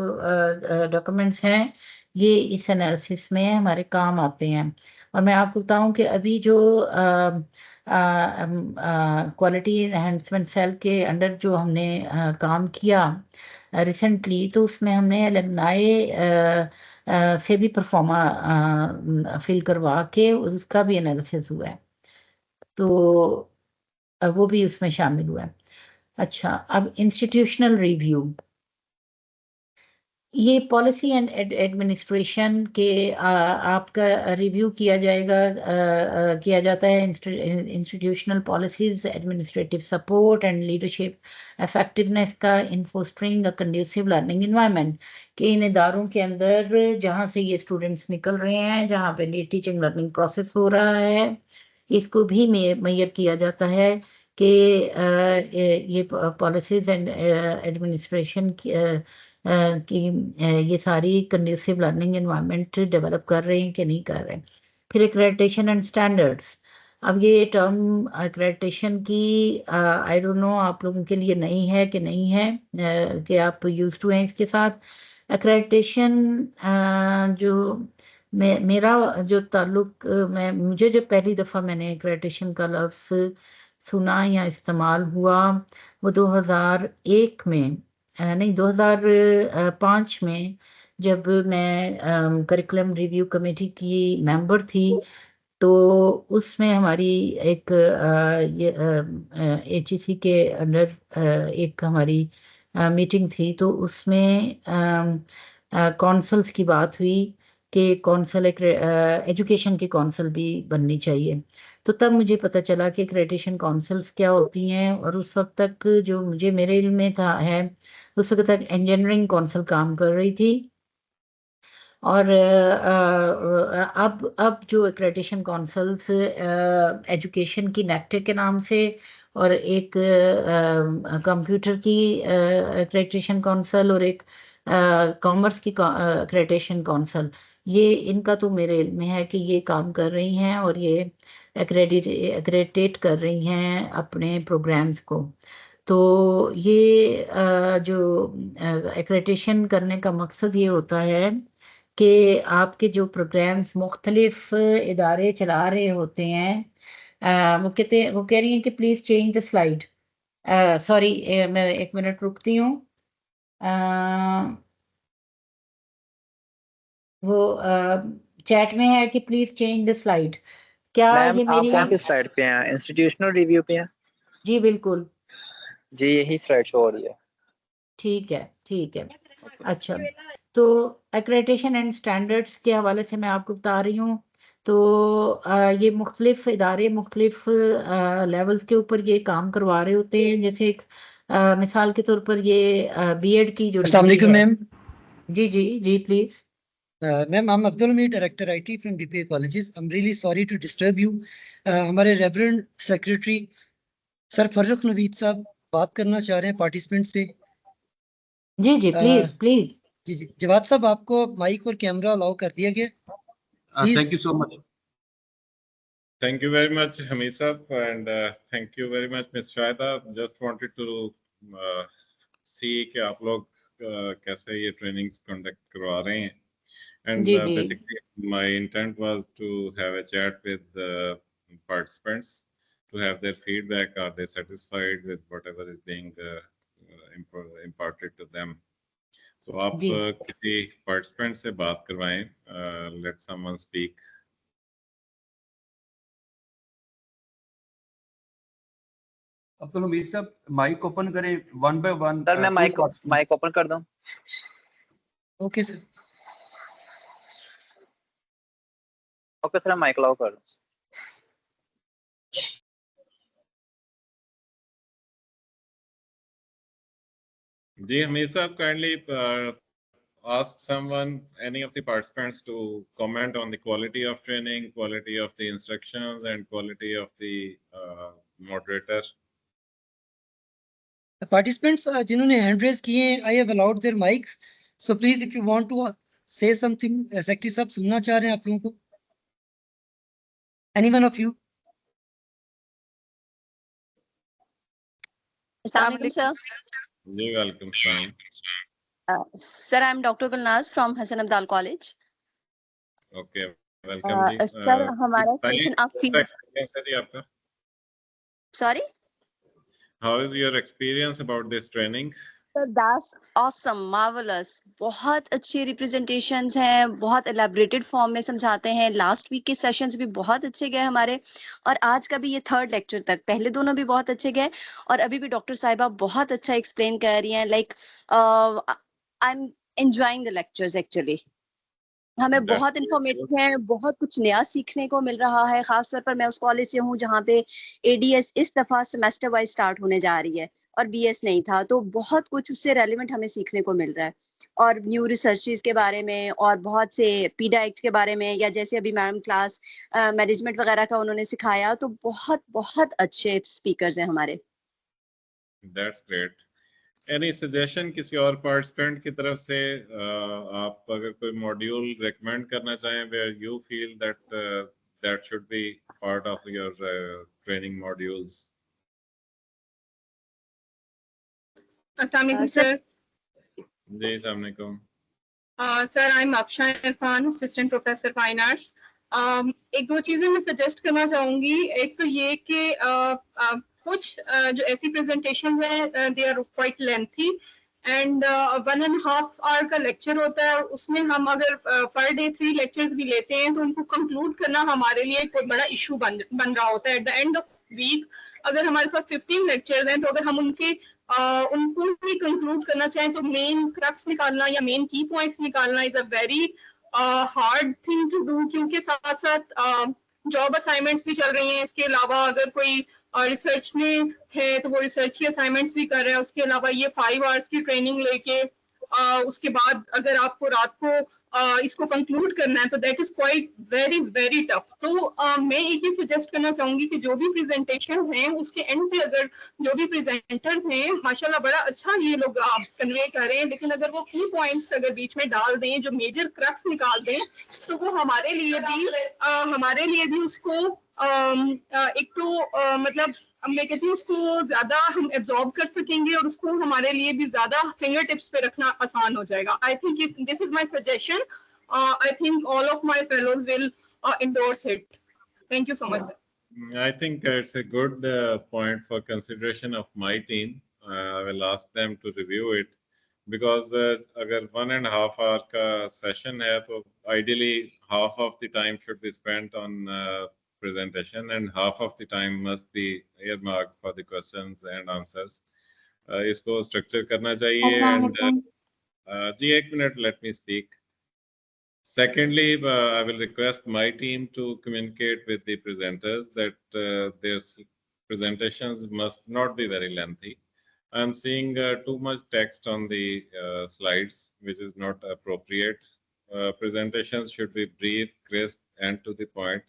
डॉक्यूमेंट्स हैं, ये इस एनालिसिस में हमारे काम आते हैं। और मैं आपको बताऊं कि अभी जो क्वालिटी एनहांसमेंट सेल के अंडर जो हमने काम किया रिसेंटली, तो उसमें हमने एलुमनाई से भी परफॉर्मा फिल करवा के उसका भी एनालिसिस हुआ है, तो वो भी उसमें शामिल हुआ है। अच्छा, अब इंस्टीट्यूशनल रिव्यू, ये पॉलिसी एंड एडमिनिस्ट्रेशन के आपका रिव्यू किया जाएगा, किया जाता है institutional policies, administrative support and leadership effectiveness का in fostering a conducive learning environment, कि इन इदारों के अंदर जहाँ से ये स्टूडेंट्स निकल रहे हैं, जहाँ पे टीचिंग लर्निंग प्रोसेस हो रहा है, इसको भी मेजर किया जाता है कि ये पॉलिसीज एंड एडमिनिस्ट्रेशन कि ये सारी कंड्यूसिव लर्निंग एनवायरनमेंट डेवलप कर रहे हैं कि नहीं कर रहे हैं। फिर एक्रेडिटेशन एंड स्टैंडर्ड्स, अब ये टर्म एक्रेडिटेशन की आई डोंट नो आप लोगों के लिए नहीं है कि नहीं है, कि आप यूज टू हैं इसके साथ। एक्रेडिटेशन जो मेरा जो ताल्लुक मुझे जब पहली दफ़ा मैंने एक्रेडिटेशन का लफ्ज़ सुना या इस्तेमाल हुआ, वो 2001 में नहीं 2005 में, जब मैं करिकुलम रिव्यू कमेटी की मेंबर थी, तो उसमें हमारी एक एचईसी के अंडर एक हमारी मीटिंग थी, तो उसमें कौंसल्स की बात हुई कि कौंसल एजुकेशन की कौंसल भी बननी चाहिए। तो तब मुझे पता चला कि एक्रेडिटेशन काउंसिल्स क्या होती हैं, और उस वक्त तक जो मुझे मेरे इल्म में था है, उस वक्त तक इंजीनियरिंग काउंसिल काम कर रही थी। और अब जो एक्रेडिटेशन काउंसिल्स एजुकेशन की नेक्टेक के नाम से, और एक कंप्यूटर की एक्रेडिटेशन काउंसिल, और एक कॉमर्स की एक्रेडिटेशन काउंसिल, ये इनका तो मेरे इल्म में है कि ये काम कर रही हैं और ये एक्रेडिटेट कर रही हैं अपने प्रोग्राम्स को। तो ये जो एक्रेडिटेशन करने का मकसद ये होता है कि आपके जो प्रोग्राम्स मुख्तलिफ इदारे चला रहे होते हैं, वो कह रही हैं कि please change the slide. Sorry, मैं एक मिनट रुकती हूँ। वो चैट में है कि प्लीज़ चेंज द स्लाइड। क्या मैम ये आप मेरी? कौन सी स्लाइड पे हैं? इंस्टीट्यूशनल रिव्यू पे हैं? जी बिल्कुल, जी यही स्लाइड शो हो रही है। ठीक है ठीक है। अच्छा, तो एक्रेडिटेशन एंड स्टैंडर्ड्स के हवाले से मैं आपको बता रही हूँ। तो ये मुख्तलिफ इदारे मुख्तलिफ लेवल्स के ऊपर ये काम करवा रहे होते हैं। जैसे एक मिसाल के तौर पर ये बीएड की जो अस्सलाम डिग्री वालेकुम है। मैम। जी जी जी please. Ma'am I'm Abdul Hamid, Director IT from DPA Colleges. I'm really sorry to disturb you. हमारे reverend secretary sir Farrukh Naveed साहब बात करना चाह रहे हैं पार्टिसिपेंट से। जी जी प्लीज प्लीज। जी जी जवाद साहब, आपको माइक और कैमरा अलाउ कर दिया गया। Thank you so much. Thank you very much, Hamid sir, and thank you very much, Ms. Shahida. Just wanted to see कि आप लोग कैसे ये trainings conduct करवा रहे हैं. And ji ji basically, my intent was to have a chat with the participants to have their feedback. Are they satisfied with whatever is being imparted to them? So आप जी किसी participant से बात करवाएं. Let someone speak. Abdul Hamid साहब mic open करें one by one. Sir मैं mic open कर दूं? Okay sir. Okay sir mic allow कर दूं। जी हमीद साहब, kindly ask someone, any of the participants, to comment on the quality of training, quality of the instructions, and quality of the moderator. Participants जिन्होंने hand raise किए हैं, I have allowed their mics, so please if you want to say something, secretary साहब सुनना चाह रहे हैं आप लोगों को। Anyone of you? Assalamu alaikum, sir. जी welcome सलाम. Sir, I am Dr. Gulnaz from Hassan Abdal College. Okay, welcome ji. Sir, हमारा पहले question आप कैसा experience है जी आपका? Sorry? How is your experience about this training? Sir, that's awesome, marvelous. बहुत अच्छे representations हैं, बहुत elaborated form में समझाते हैं। Last week के sessions भी बहुत अच्छे गए हमारे, और आज का भी ये third lecture तक, पहले दोनों भी बहुत अच्छे गए, और अभी भी डॉक्टर साहिबा बहुत अच्छा explain कर रही हैं। Like I'm enjoying the lectures actually. हमें बहुत इन्फॉर्मेटिव है, बहुत कुछ नया सीखने को मिल रहा है। खासतौर पर मैं उस कॉलेज से हूँ जहाँ पे एडीएस इस दफा सेमेस्टर वाइज स्टार्ट होने जा रही है और बीएस नहीं था, तो बहुत कुछ उससे रेलेवेंट हमें सीखने को मिल रहा है, और न्यू रिसर्चेस के बारे में और बहुत से पीडा एक्ट के बारे में, या जैसे अभी मैडम क्लास मैनेजमेंट वगैरह का उन्होंने सिखाया, तो बहुत बहुत अच्छे स्पीकर्स हैं हमारे। That's great. Any suggestion किसी और participant की तरफ से, आप अगर कोई module recommend करना चाहें where you feel that that should be part of your training modules? अस्सलाम वालेकुम सर। जी अस्सलाम वालेकुम. Sir I am Afsha Irfan, assistant professor fine arts. एक दो चीजें मैं सजेस्ट करना चाहूंगी। एक तो ये कि कुछ जो ऐसी प्रेजेंटेशन है they are quite lengthy, and 1.5 hour का लेक्चर होता है, उसमें हम अगर पर डे 3 लेक्चर्स भी लेते हैं तो उनको कंक्लूड करना हमारे लिए कोई बड़ा इशू बन रहा होता है। At the end of week अगर हमारे पास 15 लेक्चर्स हैं, तो अगर हम उनको भी कंक्लूड करना चाहें तो मेन क्रक्स निकालना या मेन की पॉइंट्स निकालना is a very hard thing to do, क्योंकि साथ साथ जॉब असाइनमेंट्स भी चल रही हैं। इसके अलावा अगर कोई रिसर्च में है तो वो रिसर्च की असाइनमेंट्स भी कर रहे हैं। उसके अलावा ये 5 आवर्स की ट्रेनिंग लेके उसके बाद अगर आपको रात को इसको कंक्लूड करना है तो that is quite very very tough. तो मैं एक ही सजेस्ट करना चाहूंगी कि जो भी प्रेजेंटेशंस हैं उसके एंड पे अगर जो भी प्रेजेंटर्स हैं माशाल्लाह बड़ा अच्छा ये लोग कन्वे कर रहे हैं, लेकिन अगर वो की पॉइंट्स अगर बीच में डाल दें, जो मेजर क्रक्स निकाल दें, तो वो हमारे लिए भी उसको एक तो मतलब मैं कहती हूँ उसको ज्यादा हम एब्जॉर्ब कर सकेंगे और उसको हमारे लिए भी ज्यादा फिंगर टिप्स पे रखना आसान हो जाएगा। I think this is my suggestion. I think all of my fellows will endorse it. Thank you so much, sir. I think it's a good point for consideration of my team. I will ask them to review it, because अगर 1.5 hour का session है तो ideally half of the time should be spent on presentation, and half of the time must be earmarked for the questions and answers. इसको structure करना चाहिए and जी एक minute, let me speak. Secondly, I will request my team to communicate with the presenters that their presentations must not be very lengthy. I'm seeing too much text on the slides, which is not appropriate. Presentations should be brief, crisp, and to the point.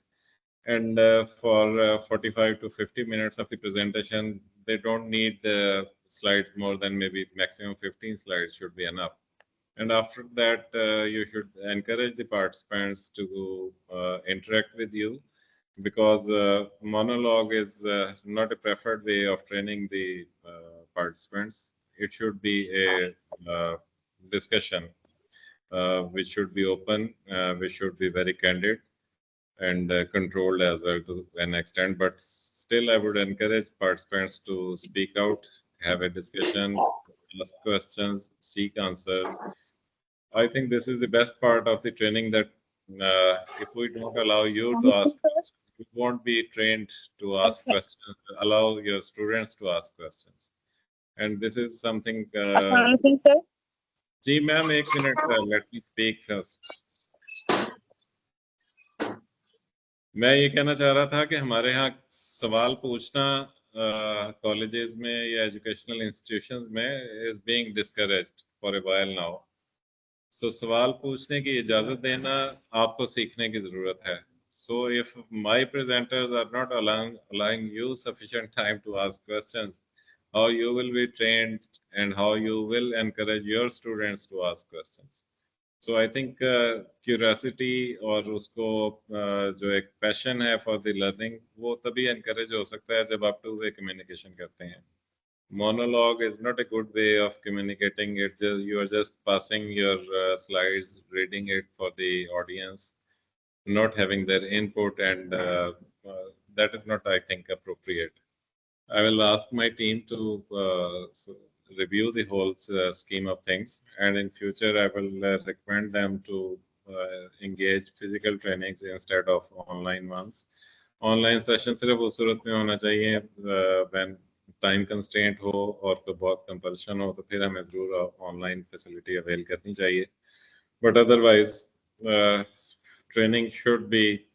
And for 45 to 50 minutes of the presentation, they don't need slides more than maybe maximum 15 slides should be enough. And after that, you should encourage the participants to interact with you, because monologue is not a preferred way of training the participants. It should be a discussion which should be open, which should be very candid and controlled as well to an extent. But still, I would encourage participants to speak out, have a discussion, ask questions, seek answers. I think this is the best part of the training, that if we don't allow you to ask questions, you won't be trained to ask questions. Allow your students to ask questions. And this is something. जी ma'am एक minute, let me speak first. मैं ये कहना चाह रहा था कि हमारे यहाँ सवाल पूछना कॉलेजेस में या एजुकेशनल इंस्टीट्यूशंस में is being discouraged for a while now. So सवाल पूछने की इजाजत देना आपको सीखने की जरूरत है. So if my presenters are not allowing you sufficient time to ask questions, how you will be trained and how you will encourage your students to ask questions. So I think curiosity और उसको जो एक passion है for the learning, वो तभी encourage हो सकता है जब आप two-way communication करते हैं. Monologue is not a good way of communicating. You are just passing your slides, reading it for the audience, not having their input, and that is not, I think, appropriate. I will ask my team to review the whole scheme of things, and in future I will recommend them to engage physical trainings instead of online ones. Online session सिर्फ उस सूरत में होना चाहिए when time constraint हो और तो बहुत compulsion हो, तो फिर हमें जरूर online facility avail करनी चाहिए. But otherwise, training should be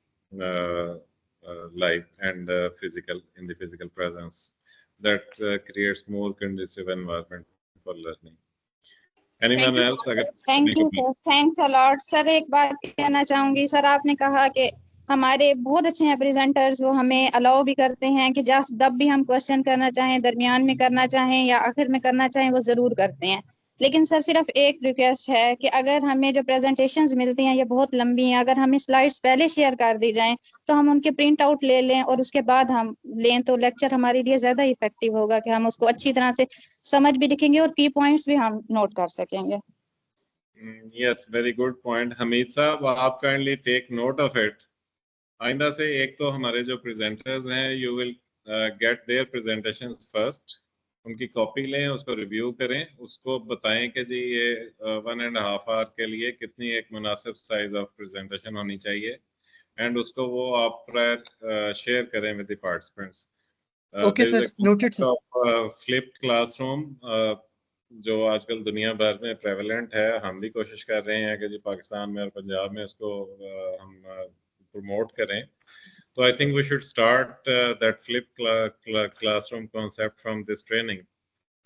live and physical, in the physical presence. That creates more conducive environment for learning. Anyone else? Thank you, sir. Thanks a lot, sir. एक बात कहना चाहूंगी sir, आपने कहा कि हमारे बहुत अच्छे हैं प्रेजेंटर्स, वो हमें अलाउ भी करते हैं कि जब भी हम क्वेश्चन करना चाहें, दरमियान में करना चाहें या आखिर में करना चाहें, वो जरूर करते हैं. लेकिन सर सिर्फ एक रिक्वेस्ट है कि अगर हमें जो प्रेजेंटेशंस मिलती हैं ये बहुत लंबी हैं, अगर हमें स्लाइड्स पहले शेयर कर दी जाएं तो हम उनके प्रिंट आउट ले लें और उसके बाद हम लें, तो लेक्चर हमारे लिए ज्यादा इफेक्टिव होगा कि हम उसको अच्छी तरह से समझ भी लिखेंगे और की पॉइंट्स भी हम नोट कर सकेंगे. Yes, very good point. Hamid साहब, आप kindly take note of it. आइंदा से एक तो हमारे जो प्रेजेंटर्स हैं, you will get their presentations first, उनकी कॉपी लें, उसको रिव्यू करें, उसको बताएं कि जी ये 1.5 आवर के लिए कितनी एक मुनासिब साइज ऑफ प्रेजेंटेशन होनी चाहिए, एंड उसको वो आप प्रायर शेयर करें with the participants. Okay sir, noted sir. Flipped classroom जो आजकल दुनिया भर में प्रेवलेंट है, हम भी कोशिश कर रहे हैं कि जी पाकिस्तान में और पंजाब में इसको हम प्रमोट करें. So I think we should start that flipped classroom concept from this training.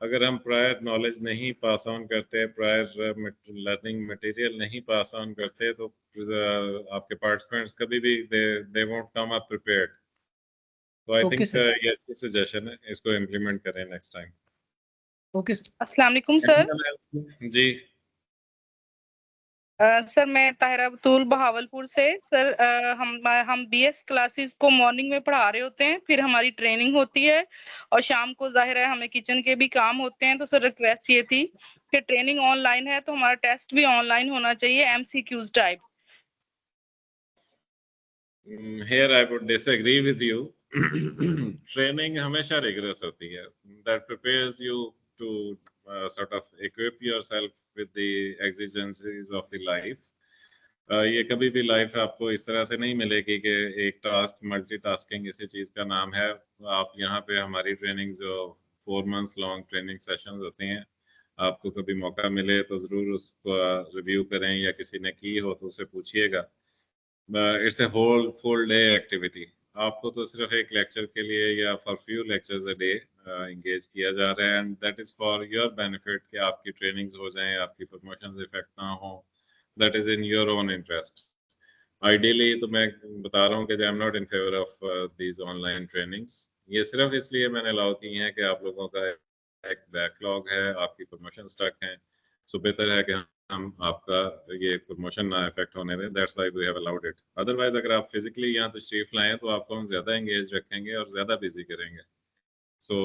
अगर हम prior knowledge नहीं pass on करते, prior learning material नहीं pass on करते, तो आपके participants कभी भी they won't come up prepared. So I think ये अच्छी suggestion है, इसको implement करें next time. Okay sir. अस्सलाम वालेकुम सर. जी. सर मैं ताहिरा बतूल बहावलपुर से. सर हम बीएस क्लासेस को मॉर्निंग में पढ़ा रहे होते हैं, फिर हमारी ट्रेनिंग होती है और शाम को जाहिर है हमें किचन के भी काम होते हैं. तो सर रिक्वेस्ट ये थी कि ट्रेनिंग ऑनलाइन है तो हमारा टेस्ट भी ऑनलाइन होना चाहिए, MCQs type. Here I would disagree with you. Training हमेशा rigorous होती है. That prepares you to sort of equip yourself with the exigencies of the life. ये कभी भी लाइफ आपको इस तरह से नहीं मिलेगी कि एक टास्क मल्टीटास्किंग इसी चीज का नाम है। आप यहाँ पे हमारी ट्रेनिंग जो 4 मंथ्स लॉन्ग ट्रेनिंग सेशंस होती हैं, आपको कभी मौका मिले तो जरूर उसको रिव्यू करें, या किसी ने की हो तो उसे पूछिएगा। It's a whole full day activity. आपको तो सिर्फ एक लेक्चर के लिए या for few lectures a day engage किया जा रहा है, and that is for your benefit कि आपकी ट्रेनिंग्स हो जाएं, आपकी प्रमोशंस इफेक्ट ना हो। That is in your own interest. Ideally तो मैं बता रहा हूँ कि I am not in favour of these online trainings. ये सिर्फ इसलिए मैंने अलाउ की हैं कि आप लोगों का एक बैकलॉग है, आपकी प्रमोशन स्टक हैं, सो बेहतर है कि हम आपका ये प्रमोशन ना इफेक्ट होने दें। That's why we have allowed it. Otherwise अगर आप फिजिकली यहाँ तशरीफ लाएं तो आपको हम ज्यादा एंगेज रखेंगे और ज्यादा बिजी करेंगे। सो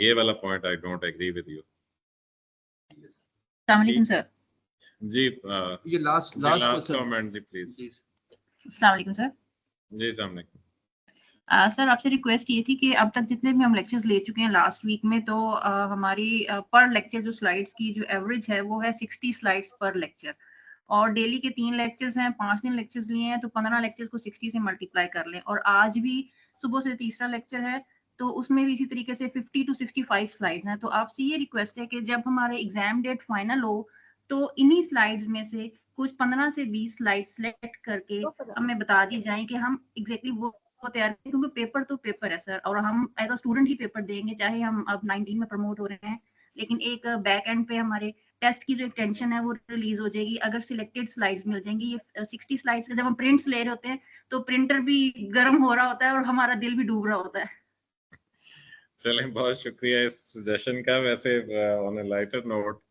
ये वाला point I don't agree with you. अस्सलाम वालेकुम सर। जी ये लास्ट कमेंट जी प्लीज। अस्सलाम वालेकुम सर। जी सामने। सर आपसे रिक्वेस्ट ये थी कि अब तक जितने भी हम लेक्चर्स ले चुके हैं लास्ट वीक में, तो हमारी पर लेक्चर जो स्लाइड्स की जो एवरेज है वो है 60 स्लाइड्स पर लेक्चर, और डेली के 3 लेक्चर्स हैं, 5 दिन लेक्चर्स लिए हैं, तो 15 लेक्चर्स को 60 से मल्टीप्लाई कर लें। और आज भी सुबह से तीसरा लेक्चर है, तो उसमें भी इसी तरीके से 50 टू 65 स्लाइड्स हैं। तो आपसे ये रिक्वेस्ट है कि जब हमारे एग्जाम डेट फाइनल हो तो इन्हीं स्लाइड्स में से कुछ 15 से 20 स्लाइड सेलेक्ट करके हमें बता दी जाए कि हम एग्जैक्टली वो तैयार हैं, क्योंकि पेपर तो पेपर है सर, और हम एज अ स्टूडेंट ही पेपर देंगे, चाहे हम अब 19 में प्रमोट हो रहे हैं, लेकिन एक बैक एंड पे हमारे टेस्ट की जो एक टेंशन है वो रिलीज हो जाएगी अगर सिलेक्टेड स्लाइड्स मिल जाएंगी। ये 60 स्लाइड्स के जब हम प्रिंट्स ले रहे होते हैं तो प्रिंटर भी गर्म हो रहा होता है और हमारा दिल भी डूब रहा होता है। चलें, बहुत शुक्रिया इस सजेशन का। वैसे ऑन अ लाइटर नोट,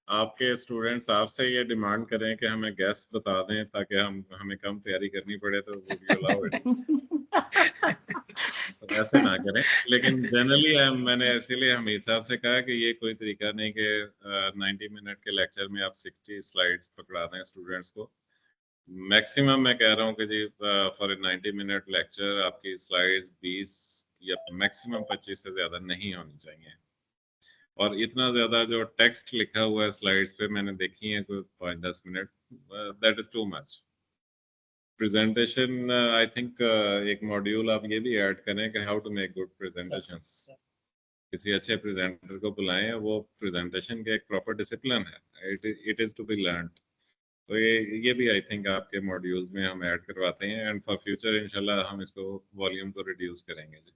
आपके स्टूडेंट्स आपसे ये डिमांड करें कि हमें गेस्ट बता दें ताकि हमें कम तैयारी करनी पड़े, तो would you allow it? तो ऐसे ना करें। लेकिन जनरली मैंने इसीलिए हमीद साहब से कहा कि ये कोई तरीका नहीं कि 90 मिनट के लेक्चर में आप 60 स्लाइड्स पकड़ा दें स्टूडेंट्स को। मैक्सिमम मैं कह रहा हूँ कि जी फॉर 90 मिनट लेक्चर आपकी स्लाइड्स 20 या मैक्सिमम 25 से ज्यादा नहीं होनी चाहिए। और इतना ज्यादा जो टेक्स्ट लिखा हुआ है स्लाइड्स पे मैंने देखी है कोई 5-10 minute, that is too much. Presentation I think एक मॉड्यूल आप ये भी ऐड करें कि how to make good presentations. किसी अच्छे प्रेजेंटर को बुलाएं, वो प्रेजेंटेशन के एक प्रॉपर डिसिप्लिन है, it is to be learned. तो ये भी आई थिंक आपके मॉड्यूल्स में हम ऐड करवाते हैं, एंड फॉर फ्यूचर इंशाल्लाह हम इसको वॉल्यूम को रिड्यूस करेंगे जी।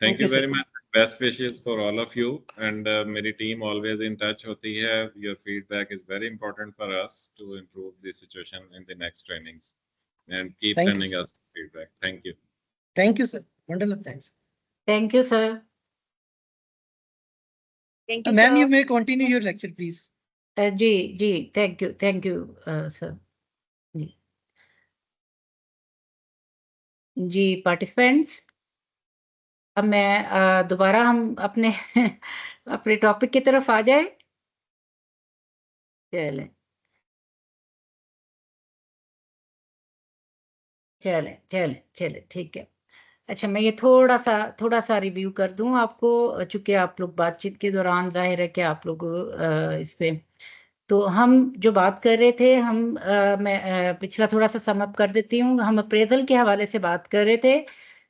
Thank you very much. Best wishes for all of you, and मेरी team always in touch होती है. Your feedback is very important for us to improve the situation in the next trainings, and keep sending us feedback. Thank you. Thank you, sir. Wonderful. Thanks. Thank you, sir. Thank you, Ma'am, sir. you may continue your lecture, please. Ji, thank you, sir. Ji, participants. अब मैं दोबारा हम अपने अपने topic की तरफ आ जाए। चले ठीक है। अच्छा, मैं ये थोड़ा सा रिव्यू कर दूं आपको, चूंकि आप लोग बातचीत के दौरान जाहिर है कि आप लोग इस पे, तो हम जो बात कर रहे थे, मैं पिछला थोड़ा सा समअप कर देती हूँ। हम अप्रेजल के हवाले से बात कर रहे थे,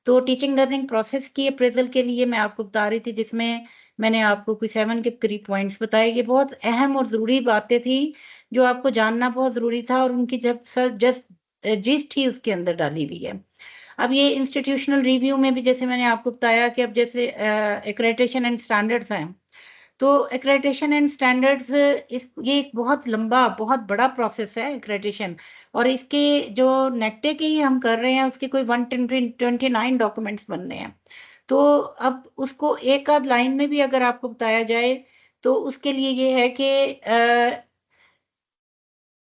तो टीचिंग लर्निंग प्रोसेस की अप्रेजल के लिए मैं आपको बता रही थी, जिसमें मैंने आपको कुछ 7 के करीब पॉइंट्स बताए। ये बहुत अहम और ज़रूरी बातें थी जो आपको जानना बहुत ज़रूरी था, और उनकी जिस्ट ही उसके अंदर डाली हुई है। अब ये इंस्टीट्यूशनल रिव्यू में भी जैसे मैंने आपको बताया कि अब जैसे एक्रेडिटेशन एंड स्टैंडर्ड्स हैं, तो एक्रेडिटेशन एंड स्टैंडर्ड्स ये एक बहुत लंबा बहुत बड़ा प्रोसेस है एक्रेडिटेशन, और इसके जो नेक्टे की हम कर रहे हैं उसके कोई 129 डॉक्यूमेंट्स बन रहे हैं। तो अब उसको एक आध लाइन में भी अगर आपको बताया जाए तो उसके लिए ये है कि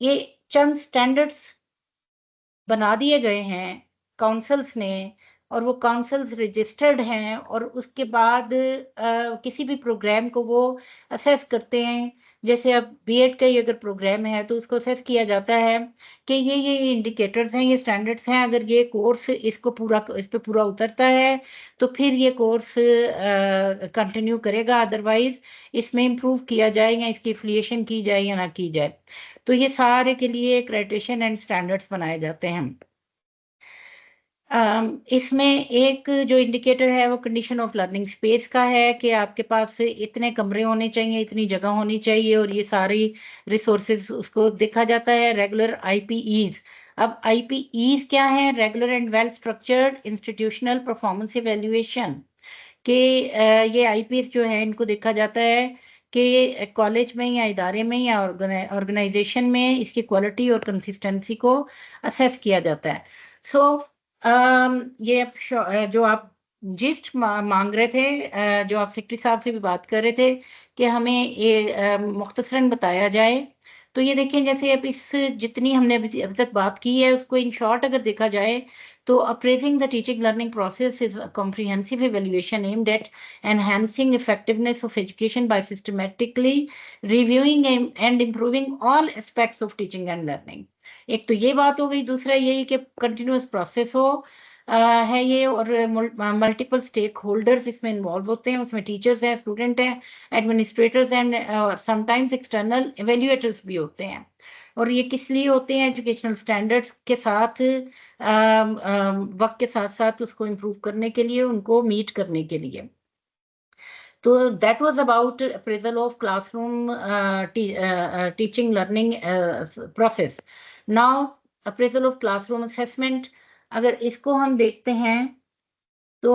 ये चंद स्टैंडर्ड्स बना दिए गए हैं काउंसिल्स ने, और वो काउंसिल्स रजिस्टर्ड हैं, और उसके बाद किसी भी प्रोग्राम को वो असेस करते हैं। जैसे अब बीएड का ही अगर प्रोग्राम है तो उसको असेस किया जाता है कि ये इंडिकेटर्स हैं, ये स्टैंडर्ड्स हैं, अगर ये कोर्स इस पे पूरा उतरता है तो फिर ये कोर्स कंटिन्यू करेगा, अदरवाइज इसमें इम्प्रूव किया जाए या इसकी एफिलिएशन की जाए या ना की जाए। तो ये सारे के लिए क्राइटेरियन एंड स्टैंडर्ड्स बनाए जाते हैं। इसमें एक जो इंडिकेटर है वो कंडीशन ऑफ लर्निंग स्पेस का है कि आपके पास इतने कमरे होने चाहिए, इतनी जगह होनी चाहिए, और ये सारी रिसोर्सेज उसको देखा जाता है। रेगुलर आईपीईज, अब आईपीईज क्या है? Regular and well structured institutional performance evaluation के ये आईपीएस जो है इनको देखा जाता है कि कॉलेज में या इदारे में या ऑर्गेनाइजेशन में इसकी क्वालिटी और कंसिस्टेंसी को असेस किया जाता है। सो ये जो आप जिस्ट मांग रहे थे, जो आप सेक्रेटरी साहब से भी बात कर रहे थे कि हमें ये मुख्तसरन बताया जाए, तो ये देखें जैसे अब इस जितनी हमने अभी तक बात की है उसको इन शॉर्ट अगर देखा जाए तो appraising the teaching learning process is a comprehensive evaluation aimed at enhancing effectiveness of education by systematically reviewing and improving all aspects of teaching and learning. एक तो ये बात हो गई, दूसरा यही कि कंटिन्यूअस प्रोसेस हो है ये, और मल्टीपल स्टेक होल्डर्स इसमें इन्वॉल्व होते हैं, उसमें टीचर्स हैं, स्टूडेंट हैं, एडमिनिस्ट्रेटर्स एंड समटाइम्स एक्सटर्नल एवेल्युएटर्स भी होते हैं। और ये किस लिए होते हैं? एजुकेशनल स्टैंडर्ड्स के साथ वक्त के साथ साथ उसको इम्प्रूव करने के लिए, उनको मीट करने के लिए। तो that was about appraisal of classroom teaching learning process. Now appraisal of classroom assessment, अगर इसको हम देखते हैं तो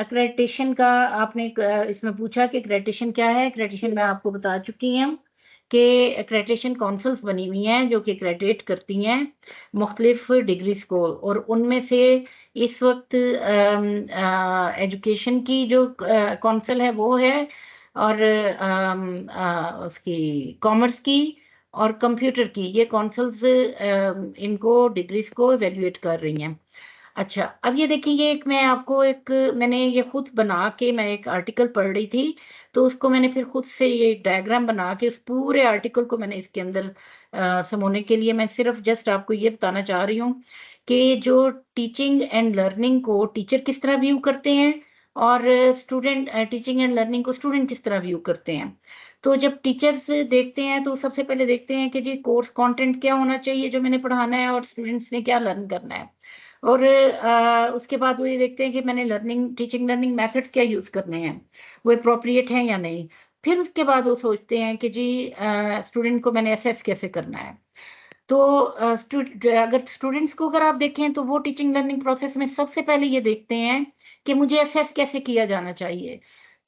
एक्रेडिटेशन का आपने इसमें पूछा कि एक्रेडिटेशन क्या है। एक्रेडिटेशन मैं आपको बता चुकी हूँ कि एक्रेडिटेशन काउंसिल्स बनी हुई हैं जो कि एक्रेडिटेट करती हैं मुख्तलिफ डिग्रीज को, और उनमें से इस वक्त एजुकेशन की जो काउंसिल है वो है, और उसकी कॉमर्स की और कंप्यूटर की, ये काउंसिल्स इनको डिग्रीज को एवेल्युएट कर रही हैं। अच्छा, अब ये देखिए, ये एक मैं आपको मैंने ये खुद बना के मैं एक आर्टिकल पढ़ रही थी, तो उसको मैंने फिर खुद से ये डायग्राम बना के उस पूरे आर्टिकल को मैंने इसके अंदर समझने के लिए मैं सिर्फ जस्ट आपको ये बताना चाह रही हूँ कि जो टीचिंग एंड लर्निंग को टीचर किस तरह व्यू करते हैं और स्टूडेंट टीचिंग एंड लर्निंग को स्टूडेंट किस तरह व्यू करते हैं। तो जब टीचर्स देखते हैं तो सबसे पहले देखते हैं कि जी कोर्स कंटेंट क्या होना चाहिए जो मैंने पढ़ाना है और स्टूडेंट्स ने क्या लर्न करना है, और उसके बाद वो ये देखते हैं कि मैंने टीचिंग लर्निंग मेथड्स क्या यूज़ करने हैं, वो अप्रोप्रिएट हैं या नहीं। फिर उसके बाद वो सोचते हैं कि जी स्टूडेंट को मैंने असेस कैसे करना है। तो अगर स्टूडेंट्स को अगर आप देखें तो वो टीचिंग लर्निंग प्रोसेस में सबसे पहले ये देखते हैं कि मुझे असेस कैसे किया जाना चाहिए,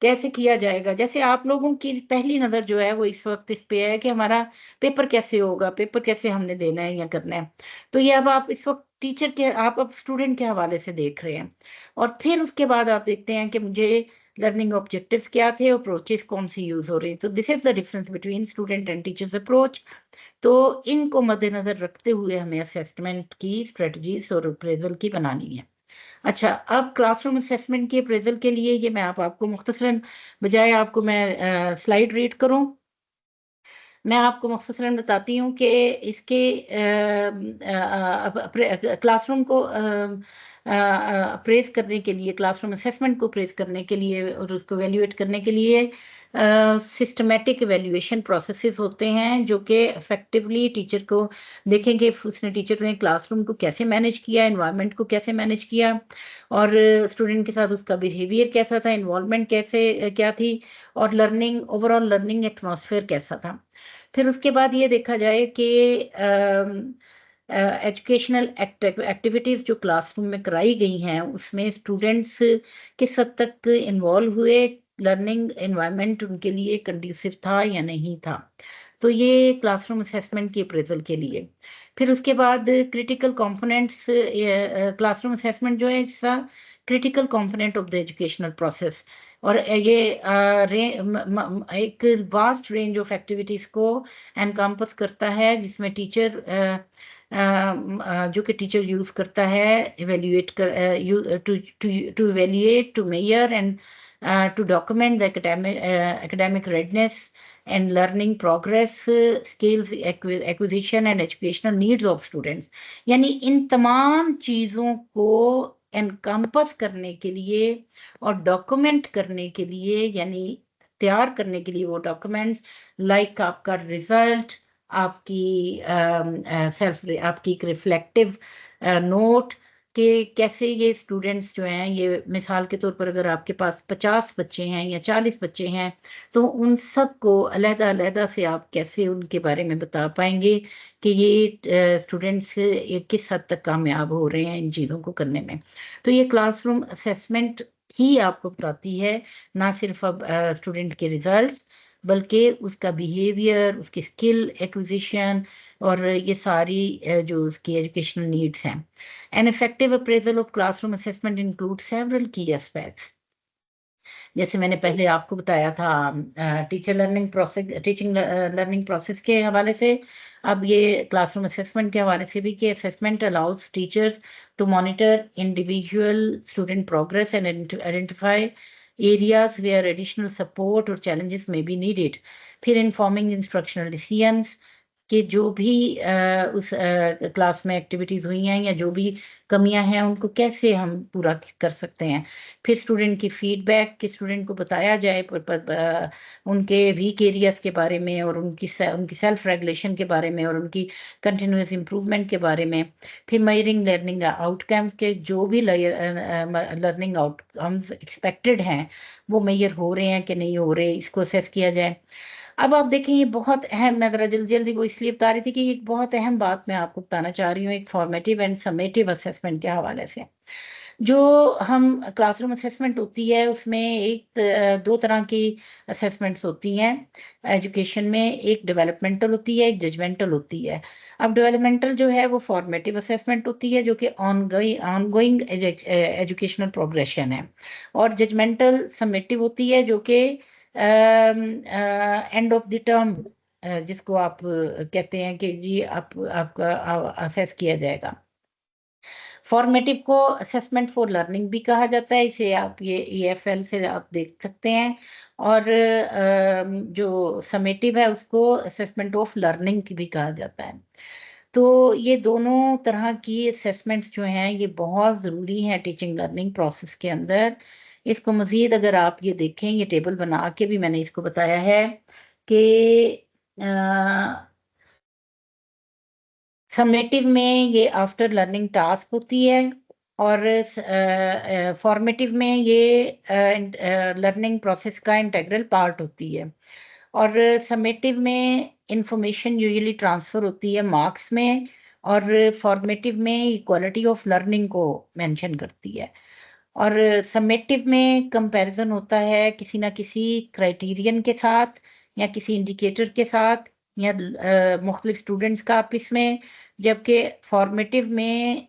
कैसे किया जाएगा। जैसे आप लोगों की पहली नज़र जो है वो इस वक्त इस पे है कि हमारा पेपर कैसे होगा, पेपर कैसे हमने देना है या करना है। तो ये अब आप इस वक्त टीचर के, आप अब स्टूडेंट के हवाले से देख रहे हैं, और फिर उसके बाद आप देखते हैं कि मुझे लर्निंग ऑब्जेक्टिव्स क्या थे, अप्रोचेस कौन सी यूज हो रही। तो this is the difference between student and teachers approach. तो इनको मद्देनजर रखते हुए हमें असेसमेंट की स्ट्रेटजीज और अप्रेजल की बनानी है। अच्छा, अब क्लासरूम असेसमेंट की अप्रेजल के लिए ये मैं आपको मुख्तसरन, बजाय आपको मैं स्लाइड रीड करूं, मैं आपको मुख्तसरन बताती हूँ कि इसके क्लासरूम को अप्रेज करने के लिए, क्लासरूम असेसमेंट को अप्रेज करने के लिए और उसको एवेल्युएट करने के लिए सिस्टमेटिक एवेल्युएशन प्रोसेसेस होते हैं जो कि इफेक्टिवली टीचर को देखेंगे उसने टीचर ने क्लासरूम को कैसे मैनेज किया, एनवायरनमेंट को कैसे मैनेज किया, और स्टूडेंट के साथ उसका बिहेवियर कैसा था, इन्वॉल्वमेंट कैसे क्या थी, और लर्निंग ओवरऑल लर्निंग एटमॉस्फेयर कैसा था। फिर उसके बाद ये देखा जाए कि एजुकेशनल एक्टिविटीज़ जो क्लासरूम में कराई गई हैं उसमें स्टूडेंट्स किस हद तक इन्वॉल्व हुए, लर्निंग एनवायरनमेंट उनके लिए कंड्यूसिव था या नहीं था। तो ये क्लासरूम असेसमेंट की अप्रेजल के लिए। फिर उसके बाद क्रिटिकल कंपोनेंट्स, क्लासरूम असेसमेंट जो है इसका critical component of the educational process, और ये एक वास्ट रेंज ऑफ एक्टिविटीज को एनकम्पस करता है जिसमें टीचर जो कि टीचर यूज करता है इवेल्युएट कर to evaluate, to measure and to document the academic readiness and learning progress, skills acquisition and educational needs of students. यानी इन तमाम चीज़ों को एनकम्पस करने के लिए और डॉक्यूमेंट करने के लिए, यानी तैयार करने के लिए वो डॉक्यूमेंट्स लाइक आपका रिजल्ट, आपकी आपकी रिफ्लेक्टिव नोट कि कैसे ये स्टूडेंट्स जो हैं, ये मिसाल के तौर पर अगर आपके पास 50 बच्चे हैं या 40 बच्चे हैं तो उन सब को अलग-अलग से आप कैसे उनके बारे में बता पाएंगे कि ये स्टूडेंट्स किस हद तक कामयाब हो रहे हैं इन चीज़ों को करने में। तो ये क्लासरूम असेसमेंट ही आपको बताती है ना सिर्फ अब स्टूडेंट के रिजल्ट्स, बल्कि उसका बिहेवियर, उसकी स्किल एक्विजिशन और ये सारी जो उसकी एजुकेशनल नीड्स हैं। An effective appraisal of classroom assessment include several की एस्पेक्ट्स। जैसे मैंने पहले आपको बताया था टीचिंग लर्निंग प्रोसेस के हवाले से, अब ये क्लासरूम असेसमेंट के हवाले से भी कि assessment allows teachers to monitor individual student progress and identify areas where additional support or challenges may be needed. फिर informing instructional decisions कि जो भी उस क्लास में एक्टिविटीज़ हुई हैं या जो भी कमियां हैं उनको कैसे हम पूरा कर सकते हैं। फिर स्टूडेंट की फीडबैक कि स्टूडेंट को बताया जाए उनके वीक एरियाज़ के बारे में और उनकी सेल्फ रेगुलेशन के बारे में और उनकी कंटिन्यूस इम्प्रूवमेंट के बारे में। फिर मेजरिंग लर्निंग आउटकम्स के जो भी लर्निंग आउटकम्स एक्सपेक्टेड हैं वो मेजर हो रहे हैं कि नहीं हो रहे, इसको असेस किया जाए। अब आप देखें ये बहुत अहम, मैं ज़रा जल्दी वो इसलिए बता रही थी कि एक बहुत अहम बात मैं आपको बताना चाह रही हूँ एक फॉर्मेटिव एंड समेटिव असेसमेंट के हवाले से। जो हम क्लासरूम असेसमेंट होती है उसमें एक दो तरह की असेसमेंट्स होती हैं एजुकेशन में, एक डेवलपमेंटल होती है, एक जजमेंटल होती है। अब डेवलपमेंटल जो है वो फॉर्मेटिव असेसमेंट होती है जो कि ऑनगोइंग एजुकेशनल प्रोग्रेशन है, और जजमेंटल समेटिव होती है जो कि एंड ऑफ द टर्म जिसको आप कहते हैं कि जी आपका असेस किया जाएगा। फॉर्मेटिव को असेसमेंट फॉर लर्निंग भी कहा जाता है, इसे आप ये EFL से आप देख सकते हैं, और जो समेटिव है उसको असेसमेंट ऑफ लर्निंग भी कहा जाता है। तो ये दोनों तरह की असेसमेंट्स जो हैं ये बहुत ज़रूरी हैं टीचिंग लर्निंग प्रोसेस के अंदर। इसको मज़ीद अगर आप ये देखें, ये टेबल बना के भी मैंने इसको बताया है कि समेटिव में ये आफ्टर लर्निंग टास्क होती है, और फॉर्मेटिव में ये लर्निंग प्रोसेस का इंटेग्रल पार्ट होती है, और समेटिव में इंफॉर्मेशन यूजुअली ट्रांसफ़र होती है मार्क्स में, और फॉर्मेटिव में क्वालिटी ऑफ लर्निंग को मेंशन करती है, और समेटिव में कंपैरिजन होता है किसी ना किसी क्राइटेरियन के साथ या किसी इंडिकेटर के साथ या मुख्तलिफ स्टूडेंट्स का आपस में, जबकि फॉर्मेटिव में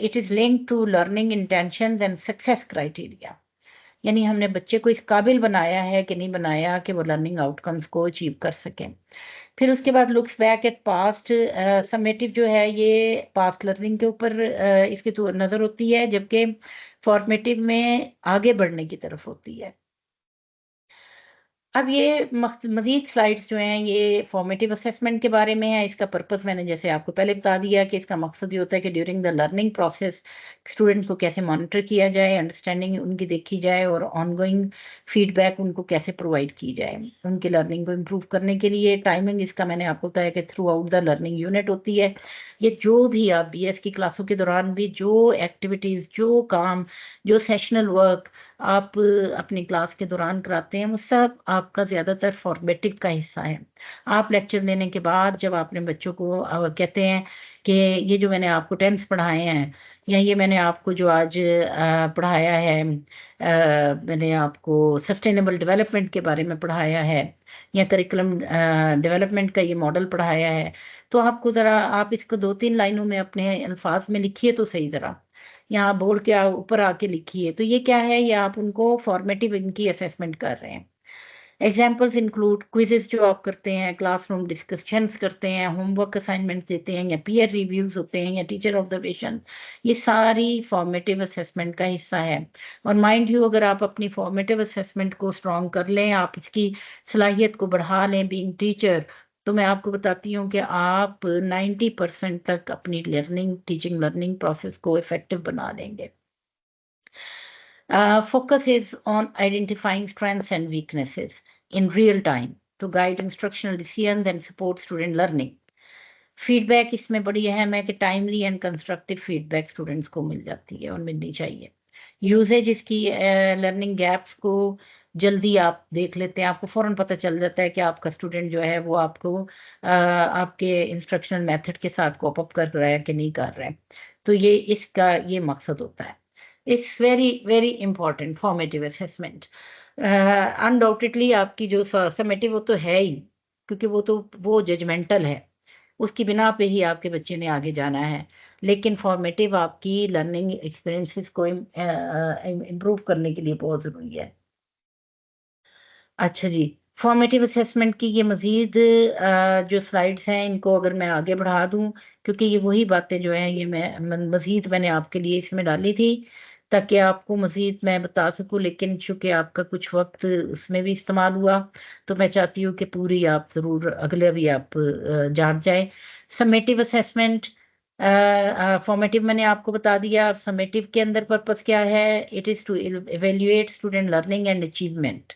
it is linked to learning intentions and success criteria, यानी हमने बच्चे को इस काबिल बनाया है कि नहीं बनाया कि वो लर्निंग आउटकम्स को अचीव कर सकें। फिर उसके बाद looks back at past, summative जो है ये पास्ट लर्निंग के ऊपर इसकी तो नज़र होती है, जबकि फॉर्मेटिव में आगे बढ़ने की तरफ होती है। अब ये मज़ीद स्लाइड्स जो हैं ये फॉर्मेटिव असेसमेंट के बारे में है। इसका पर्पस मैंने जैसे आपको पहले बता दिया कि इसका मकसद ये होता है कि during the learning process student को कैसे मॉनिटर किया जाए, अंडरस्टैंडिंग उनकी देखी जाए, और ऑनगोइंग फीडबैक उनको कैसे प्रोवाइड की जाए उनकी लर्निंग को इम्प्रूव करने के लिए। टाइमिंग इसका मैंने आपको बताया कि through out the learning unit होती है। ये जो भी आप BS की क्लासों के दौरान भी जो एक्टिविटीज़, जो काम, जो सेशनल वर्क आप अपनी क्लास के दौरान कराते हैं वो सब आपका ज़्यादातर फॉर्मेटिव का हिस्सा है। आप लेक्चर लेने के बाद जब आपने बच्चों को कहते हैं कि ये जो मैंने आपको टेंस पढ़ाए हैं या ये मैंने आपको जो आज पढ़ाया है, मैंने आपको सस्टेनेबल डेवलपमेंट के बारे में पढ़ाया है या करिकुलम डेवलपमेंट का ये मॉडल पढ़ाया है, तो आपको ज़रा आप इसको 2-3 लाइनों में अपने अल्फाज में लिखिए तो सही, ज़रा यहाँ बोर्ड के ऊपर आके लिखिए। तो ये क्या है, ये आप उनको फॉर्मेटिव इनकी असेसमेंट कर रहे हैं। एग्जाम्पल्स इंक्लूड क्विजेस जो आप करते हैं, क्लासरूम डिस्कशंस करते हैं, होमवर्क असाइनमेंट्स देते हैं, या पीयर रिव्यूज होते हैं, या टीचर ऑब्जर्वेशन, ये सारी फॉर्मेटिव असेसमेंट का हिस्सा है। और माइंड यू, अगर आप अपनी फॉर्मेटिव असेसमेंट को स्ट्रॉन्ग कर लें, आप इसकी सलाहियत को बढ़ा लें बीइंग टीचर, तो मैं आपको बताती हूँ कि आप 90% तक अपनी टीचिंग लर्निंग प्रोसेस को इफेक्टिव बना देंगे। Focus is on identifying strengths and weaknesses in real time to guide instructional decisions and support student learning. Feedback इसमें बड़ी अहम है कि timely and constructive feedback students को मिल जाती है और मिलनी चाहिए। यूजेज इसकी लर्निंग गैप्स को जल्दी आप देख लेते हैं, आपको फ़ौरन पता चल जाता है कि आपका स्टूडेंट जो है वो आपको आपके इंस्ट्रक्शनल मेथड के साथ कोप अप कर रहा है कि नहीं कर रहा है। तो ये इसका ये मकसद होता है। It's very important formative assessment. Undoubtedly आपकी जो समेटिव वो तो है ही, क्योंकि वो जजमेंटल है, उसकी बिना पे ही आपके बच्चे ने आगे जाना है। लेकिन फॉर्मेटिव आपकी लर्निंग एक्सपीरियंसेस को इम्प्रूव करने के लिए बहुत ज़रूरी है। अच्छा जी, फॉर्मेटिव असेसमेंट की ये मज़ीद जो स्लाइड्स हैं, इनको अगर मैं आगे बढ़ा दूं, क्योंकि ये वही बातें जो हैं ये मज़ीद मैंने आपके लिए इसमें डाली थी ताकि आपको मज़ीद मैं बता सकूं, लेकिन चूँकि आपका कुछ वक्त उसमें भी इस्तेमाल हुआ, तो मैं चाहती हूँ कि पूरी आप ज़रूर अगले भी आप जान जाए। समेटिव असेसमेंट, फॉर्मेटिव मैंने आपको बता दिया। समेटिव के अंदर पर्पस क्या है? It is to evaluate student learning and achievement,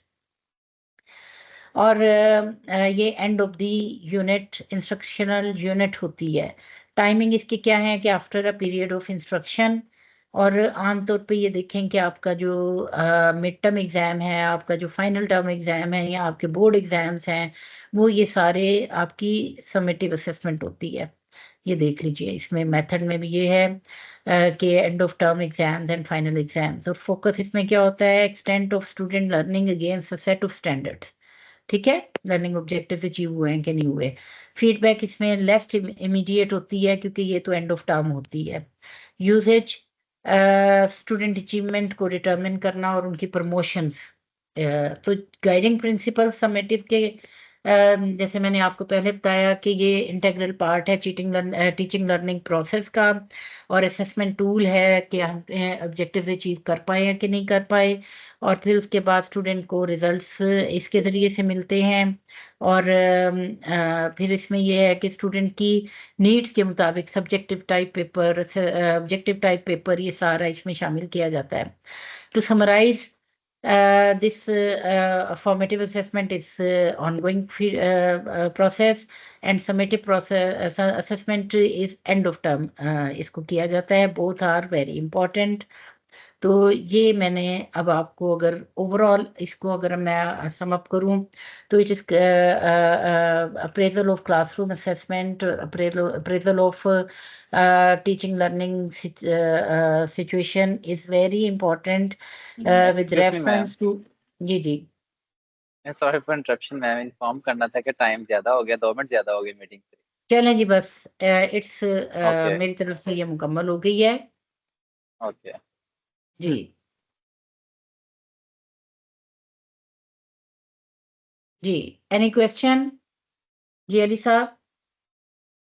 और ये end of the unit instructional unit होती है। टाइमिंग इसकी क्या है कि after a period of instruction, और आमतौर पे ये देखें कि आपका जो मिड टर्म एग्ज़ाम है, आपका जो फाइनल टर्म एग्ज़ाम है, या आपके बोर्ड एग्ज़ाम्स हैं, वो ये सारे आपकी समेटिव असेसमेंट होती है। ये देख लीजिए, इसमें मेथड में भी ये है कि end of term exams and final exams, और फोकस इसमें क्या होता है? Extent of student learning against a set of standards. ठीक है, लर्निंग ऑब्जेक्टिव्स अचीव हुए हैं कि नहीं हुए। फीडबैक इसमें लेस इमीडिएट होती है क्योंकि ये तो एंड ऑफ टर्म होती है। यूजेज, स्टूडेंट अचीवमेंट को डिटरमिन करना और उनकी प्रमोशंस। तो गाइडिंग प्रिंसिपल समेटिव के जैसे मैंने आपको पहले बताया कि ये इंटीग्रल पार्ट है टीचिंग लर्निंग प्रोसेस का, और असेसमेंट टूल है कि हम ऑब्जेक्टिव्स अचीव कर पाए हैं कि नहीं कर पाए, और फिर उसके बाद स्टूडेंट को रिजल्ट्स इसके ज़रिए से मिलते हैं। और फिर इसमें यह है कि स्टूडेंट की नीड्स के मुताबिक subjective type paper, objective type paper, ये सारा इसमें शामिल किया जाता है। To summarise, this formative assessment is ongoing process, and summative process assessment is end of term इसको किया जाता है। both are very important। तो ये मैंने अब आपको अगर ओवरऑल इसको अगर मैं सम अप करूं तो it is appraisal of classroom assessment, appraisal of teaching learning situation is very important with reference to. जी sorry for interruption ma'am, inform करना था कि टाइम ज्यादा हो गया, 2 मिनट ज्यादा हो गई मीटिंग से। चलें जी, बस इट्स मेरी तरफ से ये मुकम्मल हो गई है। ओके जी जी, एनी क्वेश्चन? जी अली साहब।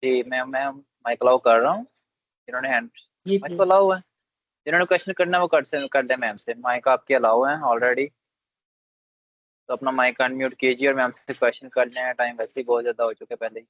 जी मैं माइक अलाउ कर रहा हूँ। जिन्होंने हैंड जी माइक अलाउ है, जिन्होंने क्वेश्चन करना वो कर दे मैम से। माइक आपके अलाउ है ऑलरेडी, तो अपना माइक अनम्यूट कीजिए और मैम से क्वेश्चन कर लें। टाइम वैसे ही बहुत ज़्यादा हो चुका है पहले ही।